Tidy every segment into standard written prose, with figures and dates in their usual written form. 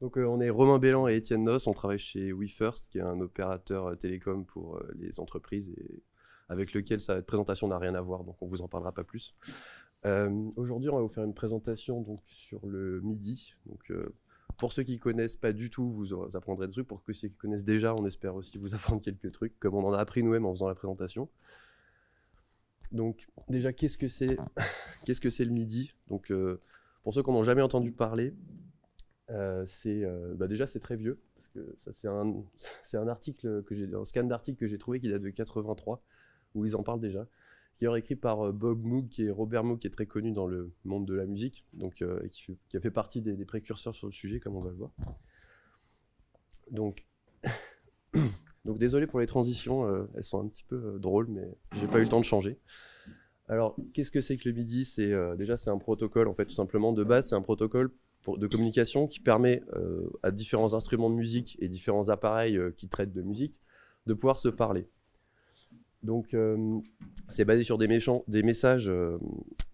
Donc on est Romain Bellan et Étienne Noss, on travaille chez WeFirst, qui est un opérateur télécom pour les entreprises et avec lequel cette présentation n'a rien à voir, donc on vous en parlera pas plus. Aujourd'hui, on va vous faire une présentation donc, sur le MIDI. Donc, pour ceux qui connaissent pas du tout, vous apprendrez des trucs. Pour ceux qui connaissent déjà, on espère aussi vous apprendre quelques trucs, comme on en a appris nous-mêmes en faisant la présentation. Donc déjà, qu'est-ce que c'est le MIDI? Donc, pour ceux qui n'en ont jamais entendu parler, déjà c'est très vieux, parce que ça c'est un article un scan d'article que j'ai trouvé qui date de 83, où ils en parlent déjà, qui est écrit par Bob Moog, qui est Robert Moog, qui est très connu dans le monde de la musique, donc qui a fait partie des précurseurs sur le sujet, comme on va le voir. Donc, donc désolé pour les transitions, elles sont un petit peu drôles, mais j'ai pas eu le temps de changer. Alors, qu'est-ce que c'est que le MIDI? Déjà, c'est un protocole, en fait, tout simplement. De base, c'est un protocole de communication qui permet à différents instruments de musique et différents appareils qui traitent de musique de pouvoir se parler. Donc, c'est basé sur des messages,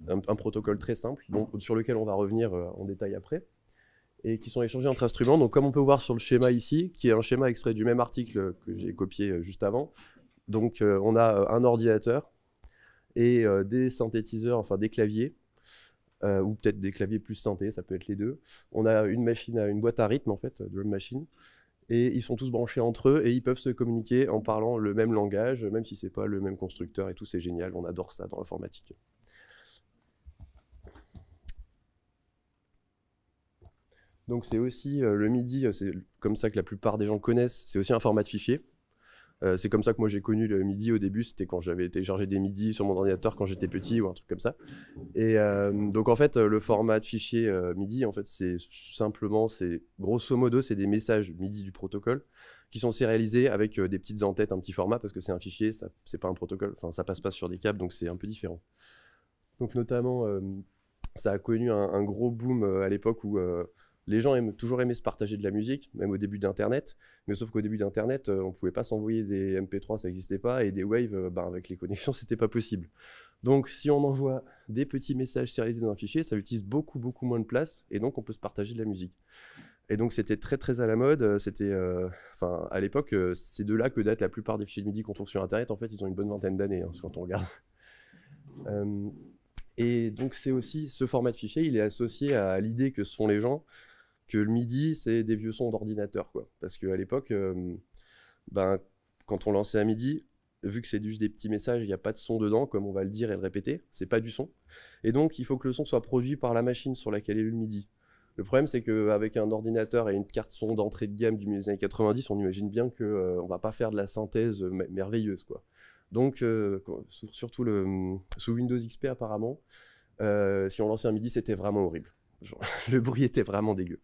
un protocole très simple, donc, sur lequel on va revenir en détail après, et qui sont échangés entre instruments. Donc, comme on peut voir sur le schéma ici, qui est un schéma extrait du même article que j'ai copié juste avant, donc on a un ordinateur et des synthétiseurs, enfin des claviers, ou peut-être des claviers plus synthés, ça peut être les deux. On a une machine, une boîte à rythme en fait, drum machine, et ils sont tous branchés entre eux et ils peuvent se communiquer en parlant le même langage, même si c'est pas le même constructeur et tout, c'est génial, on adore ça dans l'informatique. Donc c'est aussi le MIDI, c'est comme ça que la plupart des gens connaissent, c'est aussi un format de fichier. C'est comme ça que moi j'ai connu le MIDI au début, c'était quand j'avais téléchargé des MIDI sur mon ordinateur quand j'étais petit ou un truc comme ça. Et donc en fait le format de fichier MIDI, en fait c'est simplement, grosso modo c'est des messages MIDI du protocole qui sont sérialisés avec des petites en-têtes, un petit format, parce que c'est un fichier, c'est pas un protocole, enfin ça passe pas sur des câbles, donc c'est un peu différent. Donc notamment ça a connu un gros boom à l'époque où les gens toujours aimé se partager de la musique, même au début d'Internet. Mais sauf qu'au début d'Internet, on ne pouvait pas s'envoyer des MP3, ça n'existait pas, et des waves, avec les connexions, c'était pas possible. Donc si on envoie des petits messages sérialisés dans un fichier, ça utilise beaucoup, beaucoup moins de place, et donc on peut se partager de la musique. Et donc c'était très, très à la mode. À l'époque, c'est de là que datent la plupart des fichiers de MIDI qu'on trouve sur Internet. En fait, ils ont une bonne vingtaine d'années, hein, quand on regarde. Et donc c'est aussi, ce format de fichier, il est associé à l'idée que se font les gens, que le MIDI, c'est des vieux sons d'ordinateur, quoi. Parce qu'à l'époque, quand on lançait un MIDI, vu que c'est juste des petits messages, il n'y a pas de son dedans, comme on va le dire et le répéter, c'est pas du son. Et donc, il faut que le son soit produit par la machine sur laquelle est le MIDI. Le problème, c'est qu'avec un ordinateur et une carte son d'entrée de gamme du milieu des années 90, on imagine bien qu'on ne va pas faire de la synthèse merveilleuse, quoi. Donc, surtout sous Windows XP, apparemment, si on lançait un MIDI, c'était vraiment horrible. Genre, le bruit était vraiment dégueu.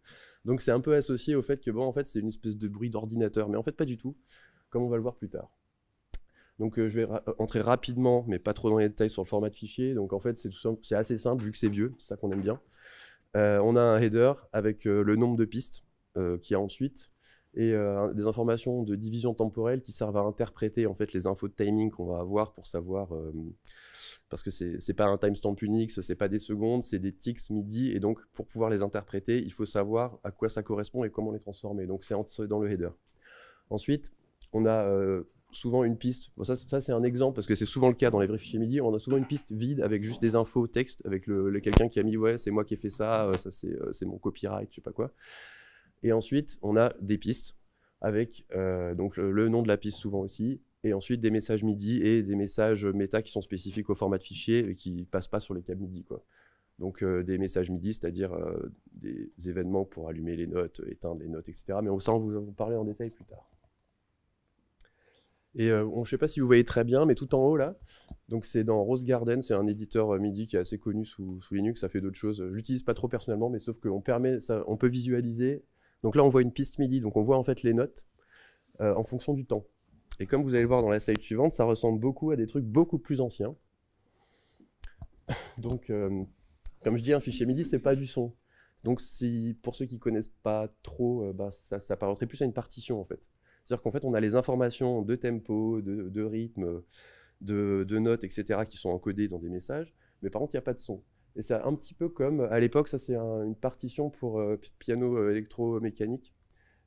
Donc c'est un peu associé au fait que bon, en fait, c'est une espèce de bruit d'ordinateur, mais en fait pas du tout, comme on va le voir plus tard. Donc je vais entrer rapidement, mais pas trop dans les détails sur le format de fichier. Donc en fait, c'est assez simple vu que c'est vieux, c'est ça qu'on aime bien. On a un header avec le nombre de pistes qu'il y a ensuite et des informations de division temporelle qui servent à interpréter en fait les infos de timing qu'on va avoir pour savoir parce que c'est pas un timestamp Unix, c'est pas des secondes, c'est des ticks MIDI, et donc pour pouvoir les interpréter, il faut savoir à quoi ça correspond et comment les transformer. Donc c'est dans le header. Ensuite, on a souvent une piste, bon, ça c'est un exemple, parce que c'est souvent le cas dans les vrais fichiers MIDI, on a souvent une piste vide avec juste des infos texte, avec quelqu'un qui a mis « ouais, c'est moi qui ai fait ça, c'est mon copyright, je sais pas quoi ». Et ensuite, on a des pistes avec donc le nom de la piste souvent aussi, et ensuite des messages MIDI et des messages méta qui sont spécifiques au format de fichier et qui ne passent pas sur les câbles MIDI, quoi. Donc des messages MIDI, c'est-à-dire des événements pour allumer les notes, éteindre les notes, etc. Mais ça, on va vous parler en détail plus tard. Et je ne sais pas si vous voyez très bien, mais tout en haut là, donc c'est dans Rose Garden, c'est un éditeur MIDI qui est assez connu sous Linux, ça fait d'autres choses. Je l'utilise pas trop personnellement, mais sauf qu'on on peut visualiser. Donc là, on voit une piste MIDI, donc on voit en fait les notes en fonction du temps. Et comme vous allez le voir dans la slide suivante, ça ressemble beaucoup à des trucs beaucoup plus anciens. Donc, comme je dis, un fichier MIDI, c'est pas du son. Donc, pour ceux qui connaissent pas trop, ça s'apparenterait plus à une partition, en fait. C'est-à-dire qu'en fait, on a les informations de tempo, de rythme, de notes, etc., qui sont encodées dans des messages, mais par contre, il n'y a pas de son. Et c'est un petit peu comme, à l'époque, ça c'est une partition pour piano électromécanique.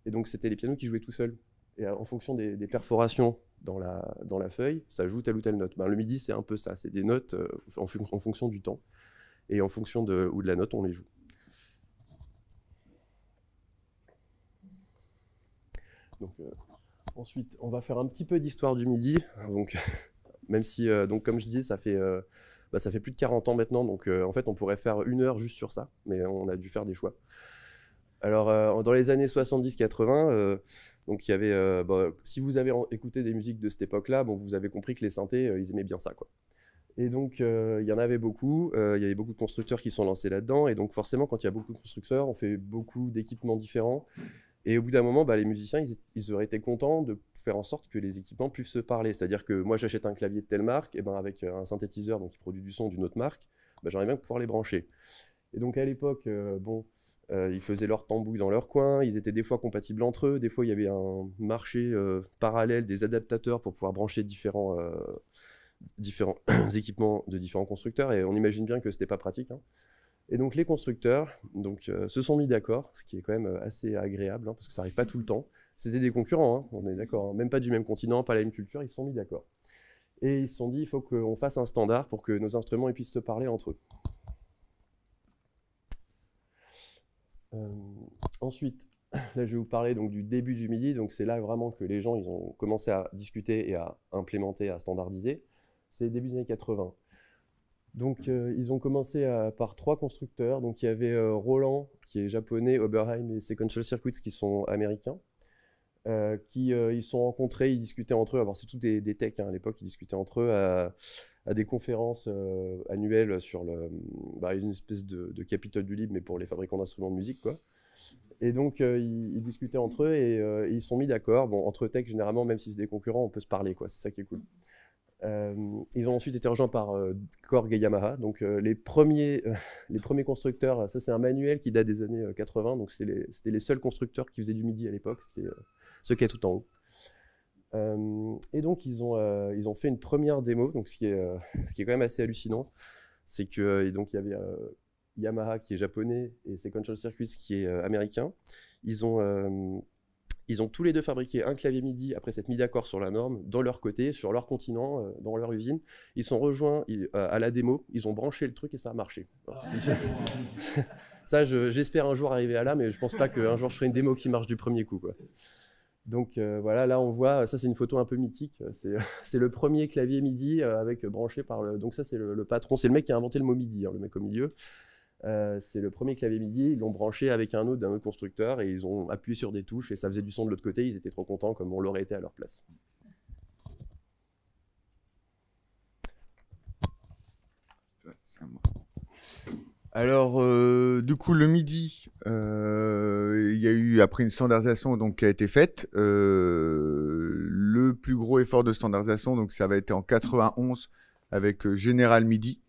Et donc c'était les pianos qui jouaient tout seuls. Et en fonction des perforations dans la feuille, ça joue telle ou telle note. Ben, le MIDI, c'est un peu ça, c'est des notes en fonction du temps. Et en fonction de la note, on les joue. Donc, ensuite, on va faire un petit peu d'histoire du MIDI. Donc, même si, donc, comme je disais, ça fait plus de 40 ans maintenant. Donc, en fait, on pourrait faire 1 heure juste sur ça. Mais on a dû faire des choix. Alors, dans les années 70-80, donc il y avait, si vous avez écouté des musiques de cette époque-là, bon, vous avez compris que les synthés, ils aimaient bien ça, quoi. Et donc, il y en avait beaucoup. Il y avait beaucoup de constructeurs qui sont lancés là-dedans. Et donc, forcément, quand il y a beaucoup de constructeurs, on fait beaucoup d'équipements différents. Et au bout d'un moment, ils, ils auraient été contents de faire en sorte que les équipements puissent se parler. C'est-à-dire que moi, j'achète un clavier de telle marque, et ben avec un synthétiseur donc, qui produit du son d'une autre marque, j'aimerais bien pouvoir les brancher. Et donc, à l'époque, ils faisaient leur tambouille dans leur coin, ils étaient des fois compatibles entre eux, des fois il y avait un marché parallèle des adaptateurs pour pouvoir brancher différents équipements de différents constructeurs, et on imagine bien que c'était pas pratique, hein. Et donc les constructeurs se sont mis d'accord, ce qui est quand même assez agréable, hein, parce que ça n'arrive pas tout le temps. C'était des concurrents, hein, on est d'accord, hein, même pas du même continent, pas la même culture, ils se sont mis d'accord. Et ils se sont dit, il faut qu'on fasse un standard pour que nos instruments puissent se parler entre eux. Ensuite, là, je vais vous parler donc, du début du MIDI. Donc, c'est là vraiment que les gens ils ont commencé à discuter et à implémenter, à standardiser. C'est le début des années 80. Donc, ils ont commencé par 3 constructeurs. Donc, il y avait Roland, qui est japonais, Oberheim et Sequential Circuits, qui sont américains. Ils se sont rencontrés, ils discutaient entre eux. Alors, c'est tout des techs, hein, à l'époque, ils discutaient entre eux à des conférences annuelles sur une espèce de Capitole du Libre, mais pour les fabricants d'instruments de musique, quoi. Et donc, ils discutaient entre eux et ils se sont mis d'accord. Bon, entre tech, généralement, même si c'est des concurrents, on peut se parler, quoi. C'est ça qui est cool. Ils ont ensuite été rejoints par Korg et Yamaha. Donc, les premiers constructeurs, ça c'est un manuel qui date des années 80. Donc, c'était les seuls constructeurs qui faisaient du MIDI à l'époque. C'était ceux qui étaient tout en haut. Et donc, ils ont fait une première démo. Donc, ce qui est quand même assez hallucinant, c'est que donc il y avait Yamaha qui est japonais et Sequential Circuits qui est américain. Ils ont tous les deux fabriqué un clavier MIDI après s'être mis d'accord sur la norme, dans leur côté, sur leur continent, dans leur usine. Ils sont rejoints à la démo, ils ont branché le truc et ça a marché. Alors, ça, j'espère un jour arriver à là, mais je pense pas qu'un jour je ferai une démo qui marche du premier coup, quoi. Donc voilà, là on voit, ça c'est une photo un peu mythique, c'est le premier clavier MIDI avec branché par le... Donc ça c'est le patron, c'est le mec qui a inventé le mot MIDI, hein, le mec au milieu. C'est le premier clavier MIDI, ils l'ont branché avec un autre d'un autre constructeur et ils ont appuyé sur des touches et ça faisait du son de l'autre côté, ils étaient trop contents comme on l'aurait été à leur place. Alors, du coup, le MIDI, il y a eu après une standardisation donc, qui a été faite. Le plus gros effort de standardisation, donc ça va être en 91 avec General MIDI.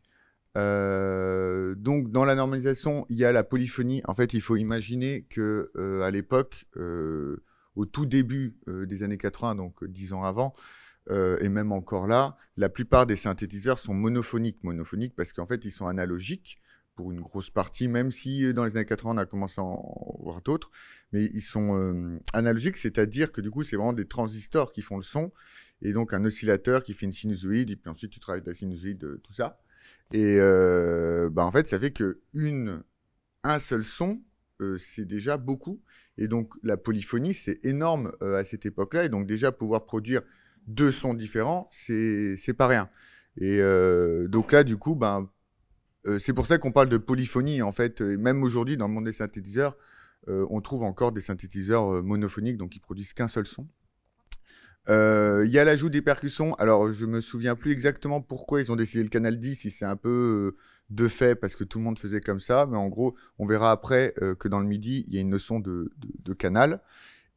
Donc, dans la normalisation, il y a la polyphonie. En fait, il faut imaginer que à l'époque, au tout début des années 80, donc 10 ans avant, et même encore là, la plupart des synthétiseurs sont monophoniques. Monophoniques parce qu'en fait, ils sont analogiques pour une grosse partie, même si dans les années 80, on a commencé à en voir d'autres. Mais ils sont analogiques, c'est-à-dire que du coup, c'est vraiment des transistors qui font le son, et donc un oscillateur qui fait une sinusoïde, et puis ensuite, tu travailles ta sinusoïde, tout ça. Et en fait, ça fait qu'un seul son, c'est déjà beaucoup. Et donc, la polyphonie, c'est énorme à cette époque-là. Et donc, déjà, pouvoir produire 2 sons différents, c'est pas rien. Et donc là, du coup, c'est pour ça qu'on parle de polyphonie, en fait. Et même aujourd'hui, dans le monde des synthétiseurs, on trouve encore des synthétiseurs monophoniques, donc qui produisent qu'un seul son. Il y a l'ajout des percussions. Alors, je me souviens plus exactement pourquoi ils ont décidé le canal 10, si c'est un peu de fait, parce que tout le monde faisait comme ça. Mais en gros, on verra après que dans le MIDI, il y a une notion de canal.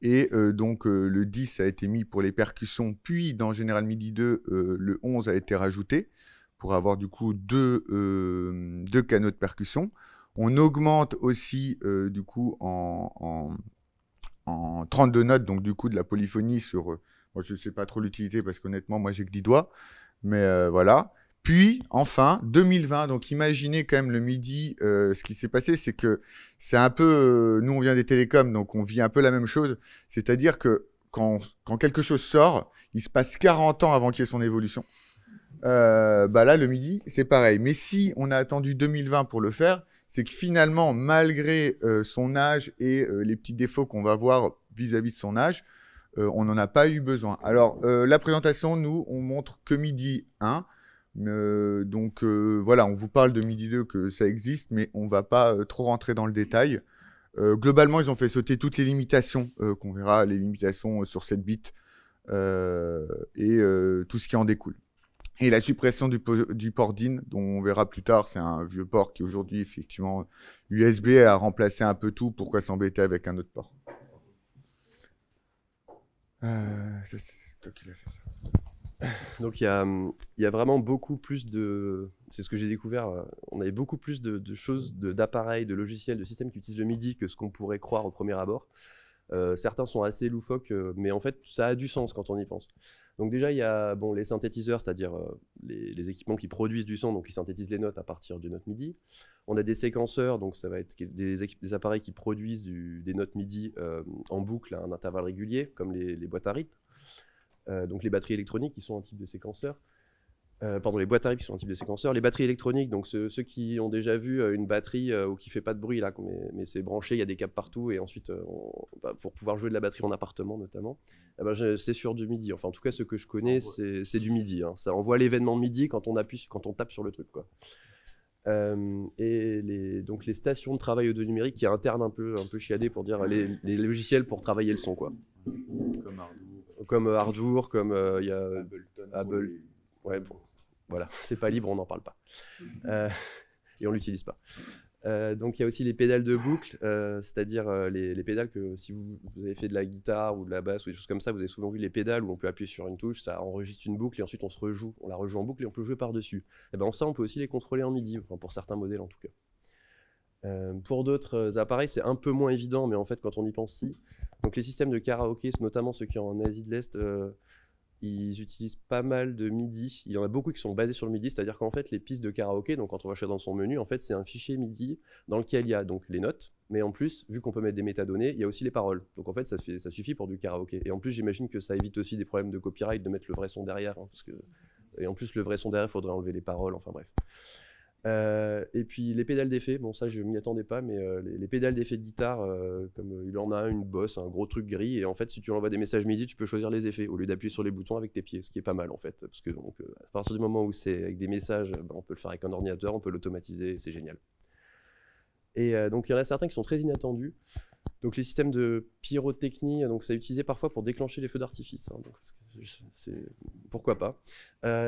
Et donc, le 10 a été mis pour les percussions. Puis, dans General MIDI 2, le 11 a été rajouté pour avoir du coup deux canaux de percussion. On augmente aussi du coup en 32 notes, donc du coup de la polyphonie sur... moi, je ne sais pas trop l'utilité parce qu'honnêtement, moi, j'ai que 10 doigts. Mais voilà. Puis, enfin, 2020, donc imaginez quand même le MIDI, ce qui s'est passé, c'est que c'est un peu, nous on vient des télécoms, donc on vit un peu la même chose, c'est-à-dire que quand quelque chose sort, il se passe 40 ans avant qu'il y ait son évolution. Bah là, le MIDI, c'est pareil. Mais si on a attendu 2020 pour le faire, c'est que finalement, malgré son âge et les petits défauts qu'on va voir vis-à-vis de son âge, on n'en a pas eu besoin. Alors, la présentation, nous, on montre que MIDI 1. Donc voilà, on vous parle de MIDI 2, que ça existe, mais on va pas trop rentrer dans le détail. Globalement, ils ont fait sauter toutes les limitations, qu'on verra, les limitations sur 7 bits et tout ce qui en découle. Et la suppression du port DIN, dont on verra plus tard, c'est un vieux port qui aujourd'hui, effectivement, USB a remplacé un peu tout. Pourquoi s'embêter avec un autre port? C'est toi qui l'as fait, ça. Donc il y a vraiment beaucoup plus de... C'est ce que j'ai découvert. On avait beaucoup plus de choses, d'appareils, de logiciels, de systèmes qui utilisent le MIDI que ce qu'on pourrait croire au premier abord. Certains sont assez loufoques, mais en fait, ça a du sens quand on y pense. Donc déjà, il y a bon, les synthétiseurs, c'est-à-dire les équipements qui produisent du son, donc qui synthétisent les notes à partir d'une note MIDI. On a des séquenceurs, donc ça va être des appareils qui produisent des notes MIDI en boucle à un intervalle régulier, comme les boîtes à rythme. Donc les batteries électroniques qui sont un type de séquenceur. Pardon, les boîtes à rythme qui sont un type de séquenceur. Les batteries électroniques, donc ceux qui ont déjà vu une batterie ou qui fait pas de bruit là, mais c'est branché, il y a des câbles partout et ensuite pour pouvoir jouer de la batterie en appartement notamment, c'est sur du MIDI. Enfin en tout cas ce que je connais c'est du MIDI. Hein. Ça envoie l'événement MIDI quand on tape sur le truc quoi. Et donc les stations de travail audio numérique qui internent un peu chiadé pour dire les logiciels pour travailler le son quoi. Comme Ardour, comme il y a Ableton. Ouais bon. Voilà, c'est pas libre, on n'en parle pas. Et on l'utilise pas. Donc il y a aussi les pédales de boucle, c'est-à-dire les pédales que si vous avez fait de la guitare ou de la basse ou des choses comme ça, vous avez souvent vu les pédales où on peut appuyer sur une touche, ça enregistre une boucle et ensuite on la rejoue en boucle et on peut jouer par-dessus. Et ben ça, on peut aussi les contrôler en MIDI, enfin pour certains modèles en tout cas. Pour d'autres appareils, c'est un peu moins évident, mais en fait quand on y pense, si. Donc les systèmes de karaoké, notamment ceux qui sont en Asie de l'Est, ils utilisent pas mal de MIDI. Il y en a beaucoup qui sont basés sur le MIDI, c'est-à-dire qu'en fait, les pistes de karaoké, donc quand on va chercher dans son menu, en fait, c'est un fichier MIDI dans lequel il y a donc les notes, mais en plus, vu qu'on peut mettre des métadonnées, il y a aussi les paroles. Donc en fait, ça suffit pour du karaoké. Et en plus, j'imagine que ça évite aussi des problèmes de copyright de mettre le vrai son derrière, hein, et en plus, le vrai son derrière, il faudrait enlever les paroles, enfin bref. Et puis les pédales d'effet, bon ça je m'y attendais pas, mais les pédales d'effet de guitare, comme il en a une bosse, un gros truc gris, et en fait si tu envoies des messages MIDI, tu peux choisir les effets au lieu d'appuyer sur les boutons avec tes pieds, ce qui est pas mal en fait, parce que donc, à partir du moment où c'est avec des messages, on peut le faire avec un ordinateur, on peut l'automatiser, c'est génial. Et donc il y en a certains qui sont très inattendus. Donc les systèmes de pyrotechnie, donc ça est utilisé parfois pour déclencher les feux d'artifice. Hein, pourquoi pas.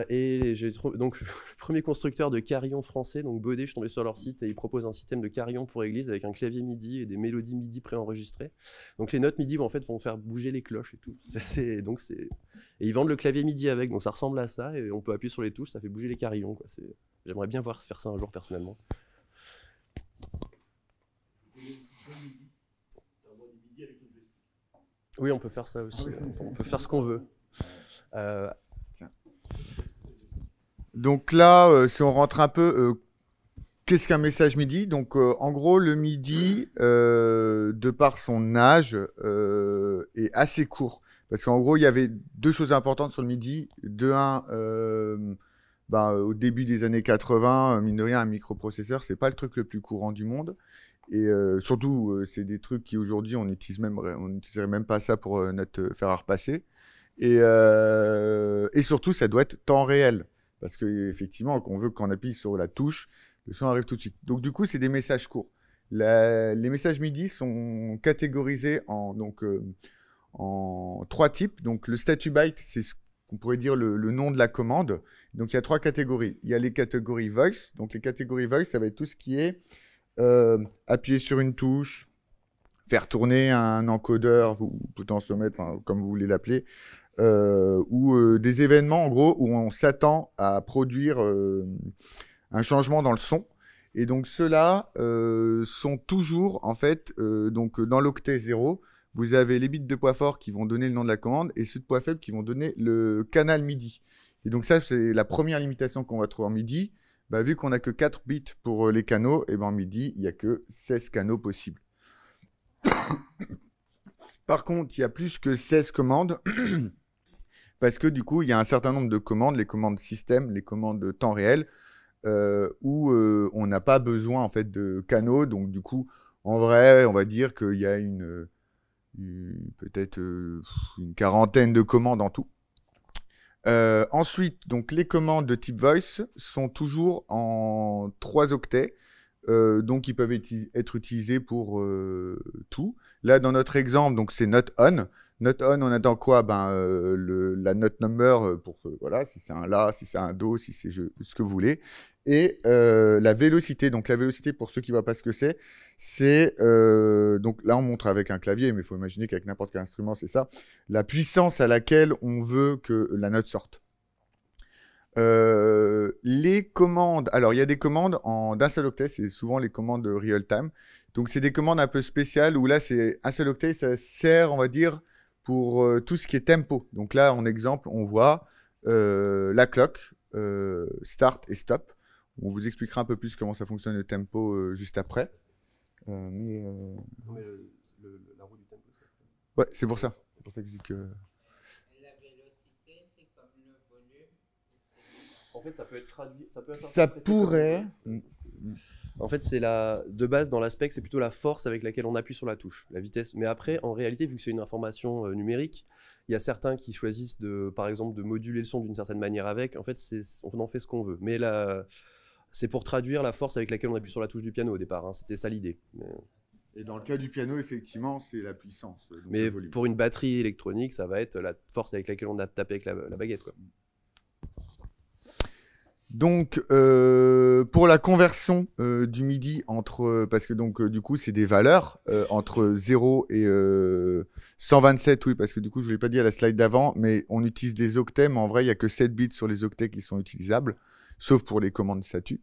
Et j'ai donc le premier constructeur de carillon français, donc Baudet, je suis tombé sur leur site et ils proposent un système de carillon pour église avec un clavier MIDI et des mélodies MIDI préenregistrées. Donc les notes MIDI vont faire bouger les cloches et tout. Et ils vendent le clavier MIDI avec, donc ça ressemble à ça et on peut appuyer sur les touches, ça fait bouger les carillons. J'aimerais bien faire ça un jour personnellement. Oui, on peut faire ça aussi. On peut faire ce qu'on veut. Donc là, si on rentre un peu, qu'est-ce qu'un message MIDI? Donc en gros, le MIDI, de par son âge, est assez court. Parce qu'en gros, il y avait deux choses importantes sur le MIDI. De un, au début des années 80, mine de rien, un microprocesseur, c'est pas le truc le plus courant du monde. Et surtout, c'est des trucs qui aujourd'hui, on n'utiliserait même pas ça pour notre fer à repasser. Et surtout, ça doit être temps réel. Parce qu'effectivement, on veut qu'on appuie sur la touche, le son arrive tout de suite. Donc du coup, c'est des messages courts. Les messages MIDI sont catégorisés en 3 types. Donc le statut byte, c'est ce qu'on pourrait dire le nom de la commande. Donc il y a 3 catégories. Il y a les catégories voice. Donc les catégories voice, ça va être tout ce qui est appuyer sur une touche, faire tourner un encodeur ou potentiomètre, comme vous voulez l'appeler, ou des événements en gros où on s'attend à produire un changement dans le son. Et donc ceux-là sont toujours en fait donc dans l'octet 0, vous avez les bits de poids fort qui vont donner le nom de la commande et ceux de poids faible qui vont donner le canal MIDI. Et donc ça, c'est la première limitation qu'on va trouver en MIDI. Bah, vu qu'on n'a que 4 bits pour les canaux, et ben en MIDI, il n'y a que 16 canaux possibles. Par contre, il y a plus que 16 commandes, parce que du coup, il y a un certain nombre de commandes, les commandes système, les commandes temps réel, où on n'a pas besoin en fait de canaux. Donc du coup, en vrai, on va dire qu'il y a peut-être une quarantaine de commandes en tout. Ensuite, donc les commandes de type voice sont toujours en 3 octets, donc ils peuvent être utilisés pour tout. Là, dans notre exemple, donc c'est note on. Note on, on attend quoi? La note number pour voilà, si c'est un la, si c'est un do, si c'est ce que vous voulez. Et la vélocité. Donc la vélocité, pour ceux qui ne voient pas ce que c'est donc là on montre avec un clavier, mais il faut imaginer qu'avec n'importe quel instrument, c'est ça. La puissance à laquelle on veut que la note sorte. Les commandes, alors il y a des commandes d'un seul octet, c'est souvent les commandes real time. Donc c'est des commandes un peu spéciales où là c'est un seul octet, ça sert, on va dire, pour tout ce qui est tempo. Donc là, en exemple, on voit la clock, start et stop. On vous expliquera un peu plus comment ça fonctionne le tempo juste après. La roue du tempo, ouais, c'est pour ça. C'est pour ça que je dis que... La vélocité, c'est comme le volume. En fait, ça peut être traduit. Ça pourrait... En fait, c'est de base dans l'aspect, c'est plutôt la force avec laquelle on appuie sur la touche, la vitesse. Mais après, en réalité, vu que c'est une information numérique, il y a certains qui choisissent par exemple, de moduler le son d'une certaine manière avec. En fait, on en fait ce qu'on veut. Mais là, c'est pour traduire la force avec laquelle on appuie sur la touche du piano au départ. Hein. C'était ça l'idée. Et dans le cas du piano, effectivement, c'est la puissance. Mais pour une batterie électronique, ça va être la force avec laquelle on a tapé avec la baguette, quoi. Donc, pour la conversion du MIDI parce que donc du coup, c'est des valeurs entre 0 et 127, oui, parce que du coup, je ne l'ai pas dit à la slide d'avant, mais on utilise des octets, mais en vrai, il n'y a que 7 bits sur les octets qui sont utilisables, sauf pour les commandes statut.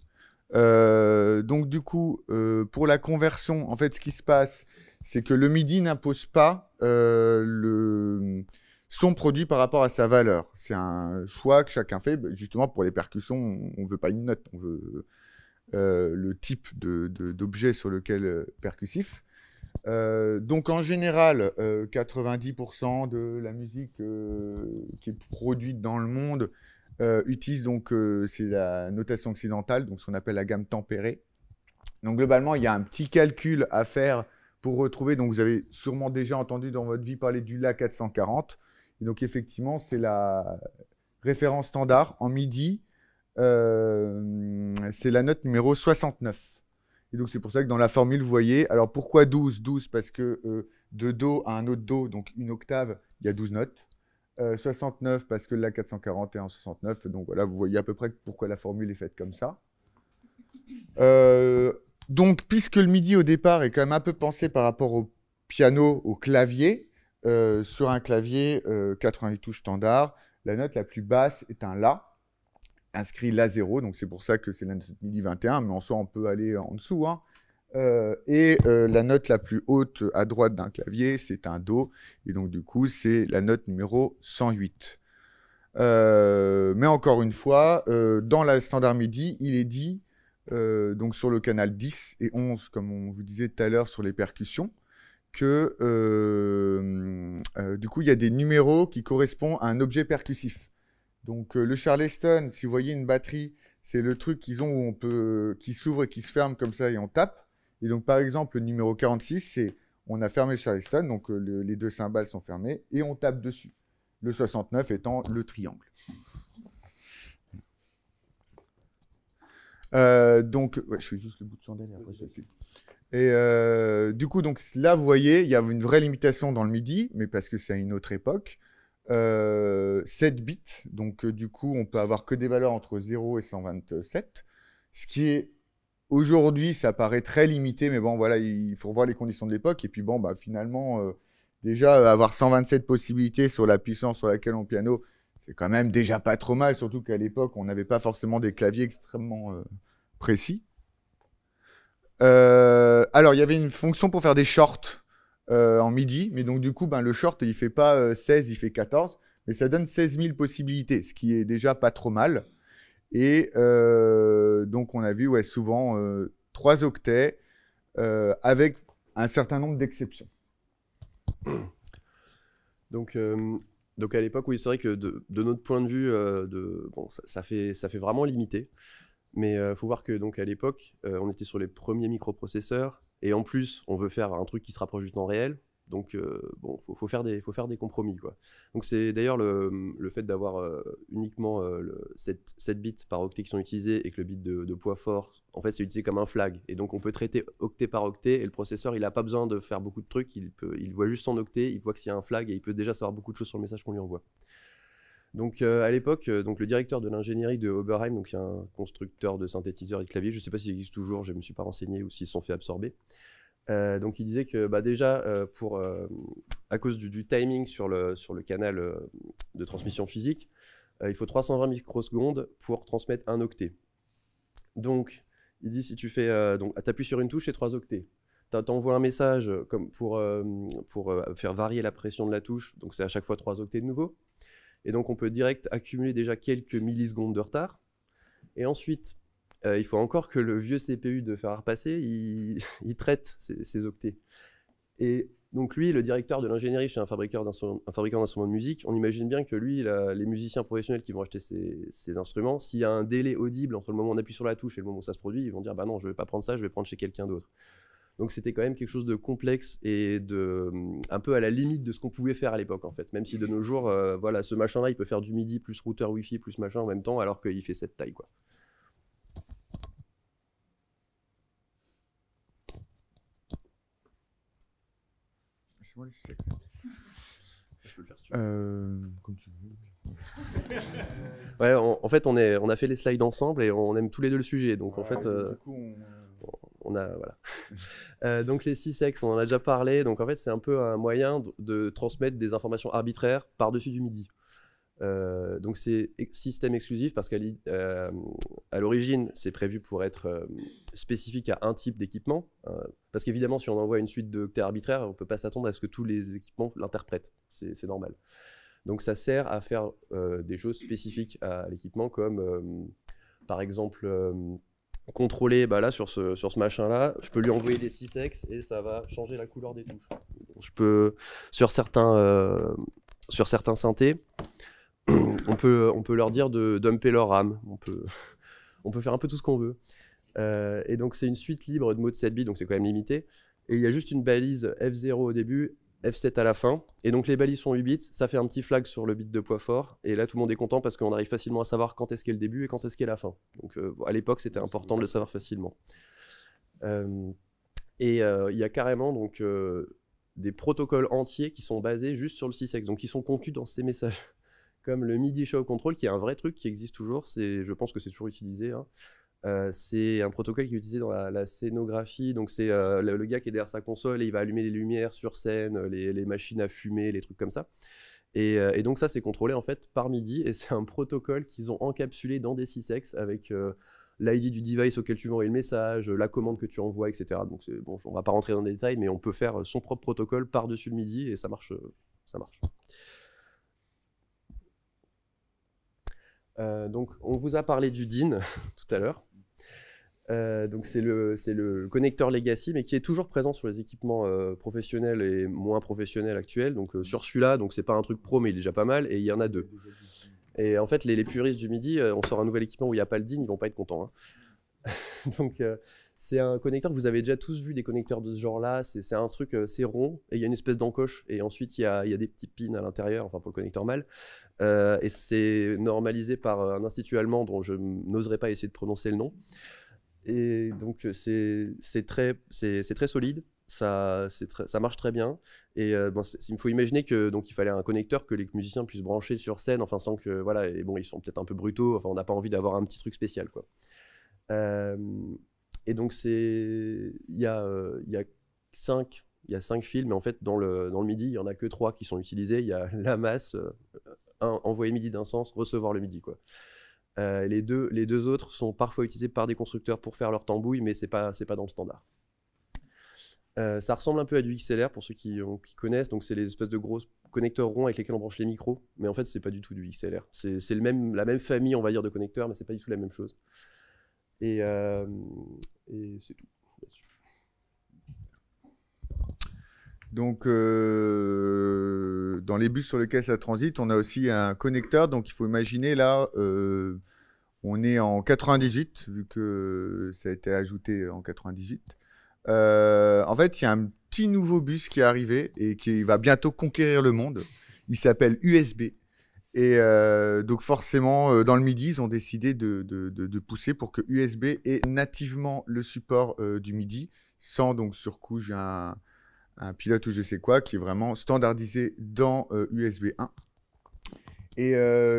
Donc, du coup, pour la conversion, en fait, ce qui se passe, c'est que le MIDI n'impose pas le son produit par rapport à sa valeur. C'est un choix que chacun fait. Justement, pour les percussions, on ne veut pas une note, on veut le type d'objet sur lequel percussif. Donc, en général, 90% de la musique qui est produite dans le monde utilise donc, c'est la notation occidentale, donc ce qu'on appelle la gamme tempérée. Donc, globalement, il y a un petit calcul à faire pour retrouver. Donc, vous avez sûrement déjà entendu dans votre vie parler du La 440. Et donc, effectivement, c'est la référence standard en MIDI. C'est la note numéro 69. Et donc, c'est pour ça que dans la formule, vous voyez... Alors, pourquoi 12 ? 12 parce que de Do à un autre Do, donc une octave, il y a 12 notes. 69 parce que la 440 est en 69. Donc, voilà, vous voyez à peu près pourquoi la formule est faite comme ça. Donc, puisque le MIDI, au départ, est quand même un peu pensé par rapport au piano, au clavier... sur un clavier 88 touches standard, la note la plus basse est un La, inscrit La0, donc c'est pour ça que c'est la note MIDI 21, mais en soi on peut aller en dessous. Hein. La note la plus haute à droite d'un clavier, c'est un Do, et donc du coup c'est la note numéro 108. Mais encore une fois, dans la standard MIDI, il est dit, donc sur le canal 10 et 11, comme on vous disait tout à l'heure sur les percussions, que du coup, il y a des numéros qui correspondent à un objet percussif. Donc, le Charleston, si vous voyez une batterie, c'est le truc qu'ils ont où qui s'ouvre et qui se ferme comme ça et on tape. Et donc, par exemple, le numéro 46, c'est on a fermé le Charleston, donc les deux cymbales sont fermées et on tape dessus. Le 69 étant le triangle. Donc, ouais, je fais juste le bout de chandelle et après je file. Et du coup, donc, là, vous voyez, il y a une vraie limitation dans le MIDI, mais parce que c'est à une autre époque. 7 bits, donc du coup, on peut avoir que des valeurs entre 0 et 127, ce qui est, aujourd'hui, ça paraît très limité, mais bon, voilà, il faut revoir les conditions de l'époque, et puis bon, bah, finalement, déjà, avoir 127 possibilités sur la puissance sur laquelle on piano, c'est quand même déjà pas trop mal, surtout qu'à l'époque, on n'avait pas forcément des claviers extrêmement précis. Alors, il y avait une fonction pour faire des shorts en MIDI, mais donc du coup, ben, le short, il fait pas 16, il fait 14. mais ça donne 16 000 possibilités, ce qui est déjà pas trop mal. Et donc, on a vu souvent 3 octets avec un certain nombre d'exceptions. Donc à l'époque, oui, c'est vrai que de notre point de vue, bon, ça fait vraiment limité. Mais il faut voir que donc, à l'époque, on était sur les premiers microprocesseurs. Et en plus, on veut faire un truc qui se rapproche du temps réel. Donc, bon, faut faire des compromis, quoi. Donc, c'est d'ailleurs le fait d'avoir uniquement 7 bits par octet qui sont utilisés et que le bit de poids fort, en fait, c'est utilisé comme un flag. Et donc, on peut traiter octet par octet et le processeur, il n'a pas besoin de faire beaucoup de trucs. Il voit juste son octet, il voit que s'il y a un flag et il peut déjà savoir beaucoup de choses sur le message qu'on lui envoie. Donc, à l'époque, donc le directeur de l'ingénierie de Oberheim, donc un constructeur de synthétiseurs et de claviers, je ne sais pas s'il existe toujours, je ne me suis pas renseigné ou s'ils se sont fait absorber. Donc il disait que déjà, à cause du timing sur le canal de transmission physique, il faut 320 microsecondes pour transmettre un octet. Donc il dit si tu fais, donc t'appuies sur une touche, c'est 3 octets. T'envoies un message comme pour faire varier la pression de la touche, donc c'est à chaque fois 3 octets de nouveau. Et donc on peut direct accumuler déjà quelques millisecondes de retard. Et ensuite, il faut encore que le vieux CPU de faire repasser, il traite ces octets. Et donc lui, le directeur de l'ingénierie chez un fabricant d'instruments de musique, on imagine bien que lui, les musiciens professionnels qui vont acheter ces instruments, s'il y a un délai audible entre le moment où on appuie sur la touche et le moment où ça se produit, ils vont dire bah non, je ne vais pas prendre ça, je vais prendre chez quelqu'un d'autre. Donc c'était quand même quelque chose de complexe et un peu à la limite de ce qu'on pouvait faire à l'époque en fait. Même si de nos jours, voilà, ce machin-là, il peut faire du MIDI plus routeur Wi-Fi plus machin en même temps, alors qu'il fait cette taille, quoi. C'est moi le sexe. Je peux le faire si tu veux. Comme tu veux. Ouais, en fait, on a fait les slides ensemble et on aime tous les deux le sujet. Donc Voilà, en fait, du coup, on a voilà. Donc les 6X, on en a déjà parlé. Donc en fait, c'est un peu un moyen de transmettre des informations arbitraires par-dessus du MIDI. Donc c'est système exclusif parce qu'à l'origine, c'est prévu pour être spécifique à un type d'équipement. Parce qu'évidemment, si on envoie une suite d'octets arbitraires, on ne peut pas s'attendre à ce que tous les équipements l'interprètent. C'est normal. Donc ça sert à faire des choses spécifiques à l'équipement, comme par exemple contrôler, bah là sur ce machin-là, je peux lui envoyer des 6X et ça va changer la couleur des touches. Je peux, sur certains synthés, on peut leur dire de dumper leur RAM. On peut faire un peu tout ce qu'on veut. Et donc c'est une suite libre de mots de 7 bits, donc c'est quand même limité. Et il y a juste une balise F0 au début, F7 à la fin. Et donc les balises sont 8 bits, ça fait un petit flag sur le bit de poids fort. Et là tout le monde est content parce qu'on arrive facilement à savoir quand est-ce qu'est le début et quand est-ce qu'est la fin. Donc à l'époque c'était important de le savoir facilement. Il y a carrément donc, des protocoles entiers qui sont basés juste sur le 6X, donc qui sont contenus dans ces messages. Comme le MIDI Show Control, qui est un vrai truc qui existe toujours, je pense que c'est toujours utilisé. Hein. C'est un protocole qui est utilisé dans la scénographie, donc c'est le gars qui est derrière sa console et il va allumer les lumières sur scène, les machines à fumer, les trucs comme ça. Et donc ça c'est contrôlé en fait par MIDI et c'est un protocole qu'ils ont encapsulé dans des 6X avec l'ID du device auquel tu veux envoyer le message, la commande que tu envoies, etc. Donc bon, on va pas rentrer dans les détails, mais on peut faire son propre protocole par-dessus le MIDI et ça marche. Donc on vous a parlé du DIN tout à l'heure. Donc c'est le connecteur legacy, mais qui est toujours présent sur les équipements professionnels et moins professionnels actuels. Donc sur celui-là, donc c'est pas un truc pro, mais il est déjà pas mal, et il y en a 2. Et en fait, les puristes du MIDI, on sort un nouvel équipement où il n'y a pas le DIN, ils vont pas être contents. Hein. Donc c'est un connecteur, vous avez déjà tous vu des connecteurs de ce genre-là, c'est un truc, c'est rond, et il y a une espèce d'encoche, et ensuite il y a des petits pins à l'intérieur, enfin pour le connecteur mâle, et c'est normalisé par un institut allemand dont je n'oserais pas essayer de prononcer le nom. Et donc c'est très solide, ça marche très bien. Et bon, il faut imaginer que donc il fallait un connecteur que les musiciens puissent brancher sur scène, enfin sans que voilà. Et bon, ils sont peut-être un peu brutaux, enfin on n'a pas envie d'avoir un petit truc spécial, quoi. Et donc il y a 5 fils, mais en fait dans le MIDI il y en a que 3 qui sont utilisés. Il y a la masse, envoyer MIDI d'un sens, recevoir le MIDI, quoi. Les deux autres sont parfois utilisés par des constructeurs pour faire leur tambouille, mais c'est pas dans le standard. Ça ressemble un peu à du XLR pour ceux qui connaissent. Donc, c'est les espèces de gros connecteurs ronds avec lesquels on branche les micros. Mais en fait, c'est pas du tout du XLR. C'est la même famille, on va dire, de connecteurs, mais c'est pas du tout la même chose. Et c'est tout là-dessus. Donc, dans les bus sur lesquels ça transite, on a aussi un connecteur. Donc, il faut imaginer là, on est en 98, vu que ça a été ajouté en 98. En fait, il y a un petit nouveau bus qui est arrivé et qui va bientôt conquérir le monde. Il s'appelle USB. Et donc, forcément, dans le MIDI, ils ont décidé de pousser pour que USB ait nativement le support du MIDI, sans donc surcouche un pilote ou je sais quoi, qui est vraiment standardisé dans USB 1. Et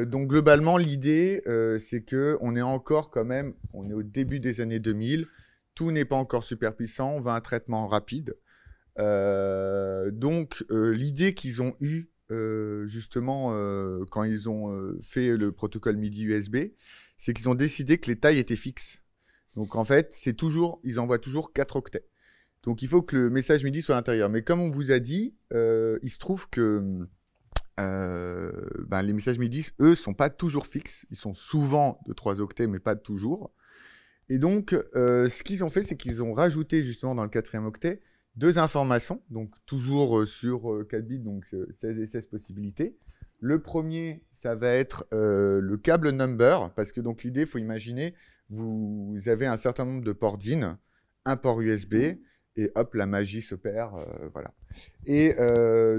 donc globalement, l'idée, c'est qu'on est encore quand même, on est au début des années 2000, tout n'est pas encore super puissant, on veut un traitement rapide. Donc l'idée qu'ils ont eue, justement, quand ils ont fait le protocole MIDI USB, c'est qu'ils ont décidé que les tailles étaient fixes. Donc en fait, ils envoient toujours 4 octets. Donc, il faut que le message MIDI soit à l'intérieur. Mais comme on vous a dit, il se trouve que les messages MIDI, eux, ne sont pas toujours fixes. Ils sont souvent de 3 octets, mais pas toujours. Et donc, ce qu'ils ont fait, c'est qu'ils ont rajouté justement dans le 4e octet 2 informations. Donc, toujours sur 4 bits, donc 16 et 16 possibilités. Le premier, ça va être le câble number. Parce que donc l'idée, il faut imaginer, vous avez un certain nombre de ports DIN, un port USB, et hop, la magie s'opère, voilà. Et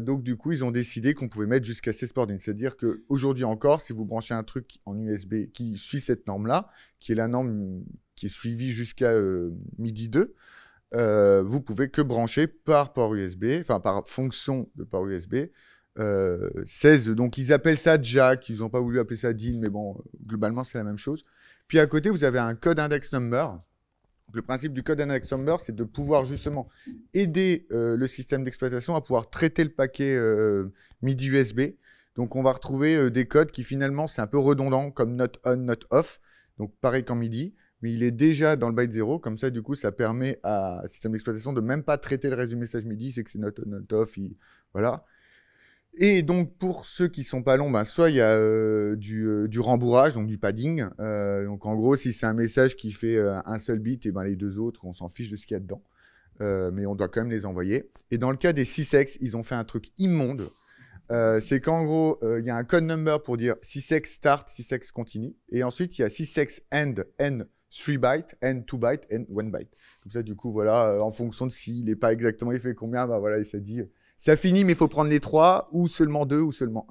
donc, du coup, ils ont décidé qu'on pouvait mettre jusqu'à 16 ports DIN. C'est-à-dire qu'aujourd'hui encore, si vous branchez un truc en USB qui suit cette norme-là, qui est la norme qui est suivie jusqu'à MIDI 2, vous pouvez que brancher par port USB, enfin par fonction de port USB, 16. Donc, ils appellent ça jack, ils n'ont pas voulu appeler ça DIN, mais bon, globalement, c'est la même chose. Puis, à côté, vous avez un code index number. Le principe du code index number, c'est de pouvoir justement aider le système d'exploitation à pouvoir traiter le paquet MIDI USB. Donc, on va retrouver des codes qui finalement, c'est un peu redondant, comme not on, not off. Donc, pareil qu'en MIDI, mais il est déjà dans le byte 0. Comme ça, du coup, ça permet à système d'exploitation de même pas traiter le reste du message MIDI. C'est que c'est not on, not off. Voilà. Et donc, pour ceux qui sont pas longs, soit il y a du rembourrage, donc du padding. Donc, en gros, si c'est un message qui fait un seul bit, et les 2 autres, on s'en fiche de ce qu'il y a dedans. Mais on doit quand même les envoyer. Et dans le cas des 6x, ils ont fait un truc immonde. C'est qu'en gros, il y a un code number pour dire 6x start, 6x continue. Et ensuite, il y a 6x end, n 3 bytes, n 2 bytes, n 1 byte. Comme ça, du coup, voilà, en fonction de s'il n'est pas exactement, il fait combien, voilà, il s'est dit... Ça finit, mais il faut prendre les 3, ou seulement 2, ou seulement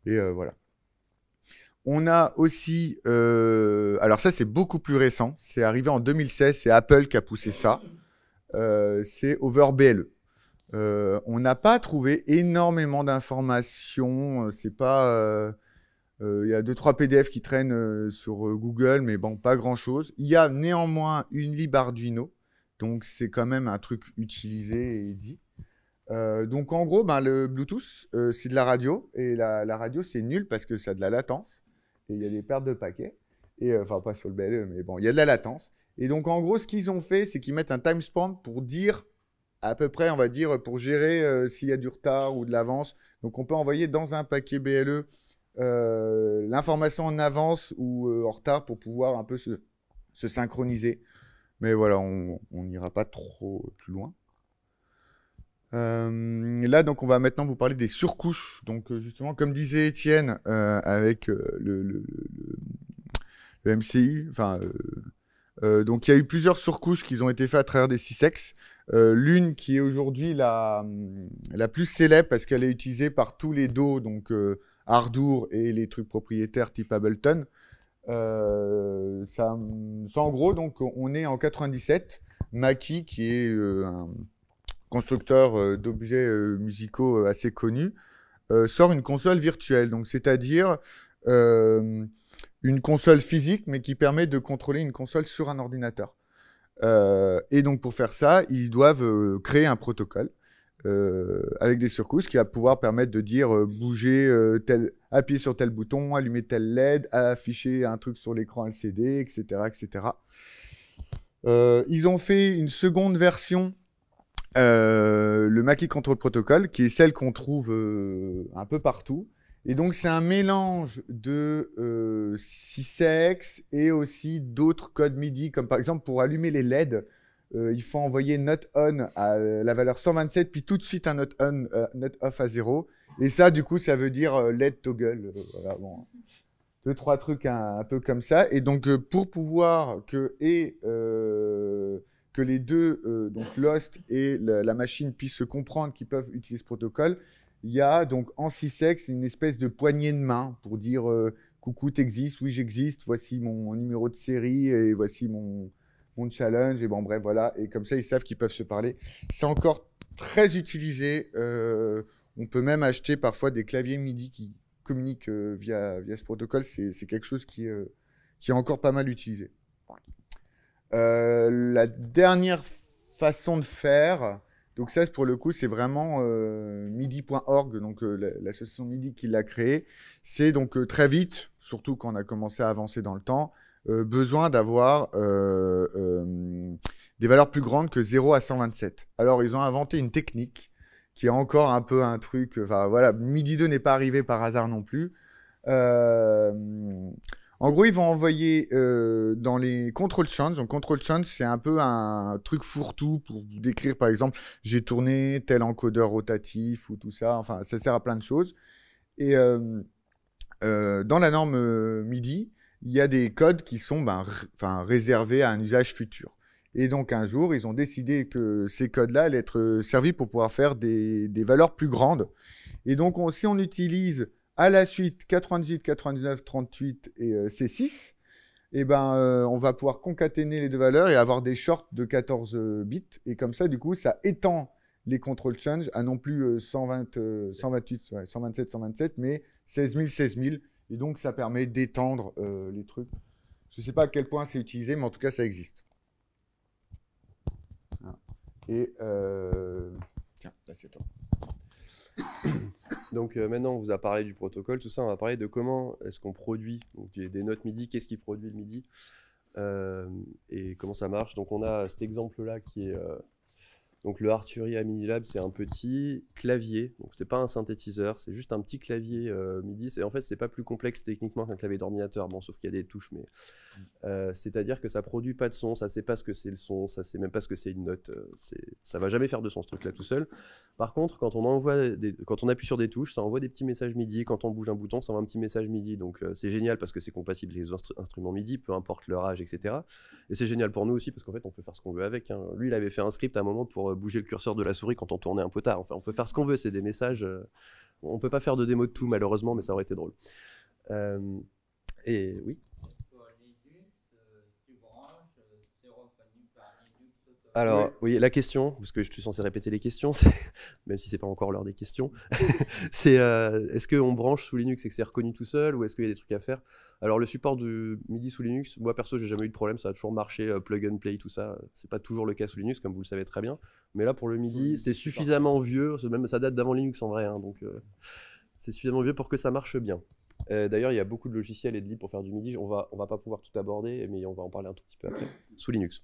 1. Et voilà. On a aussi... alors ça, c'est beaucoup plus récent. C'est arrivé en 2016. C'est Apple qui a poussé ça. C'est Over BLE. On n'a pas trouvé énormément d'informations. C'est pas... il y a 2-3 PDF qui traînent sur Google, mais bon, pas grand-chose. Il y a néanmoins une lib Arduino. Donc, c'est quand même un truc utilisé et dit. Donc en gros, le Bluetooth, c'est de la radio, et la radio, c'est nul parce que ça a de la latence, et il y a des pertes de paquets, et enfin pas sur le BLE, mais bon, il y a de la latence. Et donc en gros, ce qu'ils ont fait, c'est qu'ils mettent un timestamp pour dire, à peu près, on va dire, pour gérer s'il y a du retard ou de l'avance. Donc on peut envoyer dans un paquet BLE l'information en avance ou en retard pour pouvoir un peu se synchroniser. Mais voilà, on n'ira pas trop plus loin. Là, donc, on va maintenant vous parler des surcouches. Donc, justement, comme disait Étienne, avec le MCU, enfin, donc il y a eu plusieurs surcouches qui ont été faites à travers des 6X. L'une qui est aujourd'hui la plus célèbre parce qu'elle est utilisée par tous les dos, donc Ardour et les trucs propriétaires type Ableton. Ça, en gros, donc, on est en 97. Mackie, qui est un constructeur d'objets musicaux assez connu, sort une console virtuelle. Donc, c'est-à-dire une console physique, mais qui permet de contrôler une console sur un ordinateur. Et donc, pour faire ça, ils doivent créer un protocole avec des surcouches qui va pouvoir permettre de dire bouger appuyer sur tel bouton, allumer tel LED, afficher un truc sur l'écran LCD, etc., etc. Ils ont fait une seconde version le MACI Control Protocol, qui est celle qu'on trouve un peu partout. Et donc, c'est un mélange de 6x et aussi d'autres codes MIDI, comme par exemple pour allumer les LED, il faut envoyer note on à la valeur 127, puis tout de suite un note off à 0. Et ça, du coup, ça veut dire LED toggle. Voilà, bon. 2-3 trucs un peu comme ça. Et donc, pour pouvoir que les deux, donc Lost et la machine, puissent se comprendre qu'ils peuvent utiliser ce protocole, il y a donc en 6x une espèce de poignée de main pour dire coucou, t'existes, oui, j'existe, voici mon numéro de série et voici mon challenge. Et bon, bref, voilà. Et comme ça, ils savent qu'ils peuvent se parler. C'est encore très utilisé. On peut même acheter parfois des claviers MIDI qui communiquent via ce protocole. C'est quelque chose qui est encore pas mal utilisé. La dernière façon de faire, donc ça, pour le coup, c'est vraiment MIDI.org, donc l'association MIDI qui l'a créé. C'est donc très vite, surtout quand on a commencé à avancer dans le temps, besoin d'avoir des valeurs plus grandes que 0 à 127. Alors, ils ont inventé une technique qui est encore un peu un truc... Enfin, voilà, MIDI 2 n'est pas arrivé par hasard non plus. En gros, ils vont envoyer dans les control change. Donc, control change, c'est un peu un truc fourre-tout pour décrire, par exemple, j'ai tourné tel encodeur rotatif ou tout ça. Enfin, ça sert à plein de choses. Et dans la norme MIDI, il y a des codes qui sont réservés à un usage futur. Et donc, un jour, ils ont décidé que ces codes-là allaient être servis pour pouvoir faire des valeurs plus grandes. Et donc, si on utilise à la suite 98, 99, 38 et C6, eh on va pouvoir concaténer les deux valeurs et avoir des shorts de 14 bits. Et comme ça, du coup, ça étend les control change à non plus 128, 127, 127, mais 16 000, 16 000. Et donc, ça permet d'étendre les trucs. Je ne sais pas à quel point c'est utilisé, mais en tout cas, ça existe. Et tiens, là, c'est toi. Donc maintenant, on vous a parlé du protocole, tout ça, on va parler de comment est-ce qu'on produit. Donc il y a des notes MIDI, qu'est-ce qui produit le MIDI et comment ça marche. Donc on a cet exemple-là qui est donc le Arturia Minilab, c'est un petit clavier. Donc c'est pas un synthétiseur, c'est juste un petit clavier MIDI. En fait, c'est pas plus complexe techniquement qu'un clavier d'ordinateur, bon, sauf qu'il y a des touches, mais c'est-à-dire que ça produit pas de son, ça sait pas ce que c'est le son, ça sait même pas ce que c'est une note. Ça va jamais faire de son ce truc-là tout seul. Par contre, quand on appuie sur des touches, ça envoie des petits messages MIDI. Quand on bouge un bouton, ça envoie un petit message MIDI. Donc c'est génial parce que c'est compatible avec les instruments MIDI, peu importe leur âge, etc. Et c'est génial pour nous aussi parce qu'en fait, on peut faire ce qu'on veut avec. Hein. Lui, il avait fait un script à un moment pour bouger le curseur de la souris quand on tournait un potard. Enfin, on peut faire ce qu'on veut, c'est des messages. On peut pas faire de démo de tout malheureusement, mais ça aurait été drôle. Et oui. Alors, oui, la question, parce que je suis censé répéter les questions, même si c'est pas encore l'heure des questions, c'est est-ce qu'on branche sous Linux et que c'est reconnu tout seul, ou est-ce qu'il y a des trucs à faire? Alors, le support du MIDI sous Linux, moi perso, j'ai jamais eu de problème, ça a toujours marché, plug and play, tout ça. C'est pas toujours le cas sous Linux, comme vous le savez très bien. Mais là, pour le MIDI, c'est suffisamment vieux, même ça date d'avant Linux en vrai, hein, donc c'est suffisamment vieux pour que ça marche bien. D'ailleurs, il y a beaucoup de logiciels et de libres pour faire du MIDI. On va pas pouvoir tout aborder, mais on va en parler un tout petit peu après, sous Linux.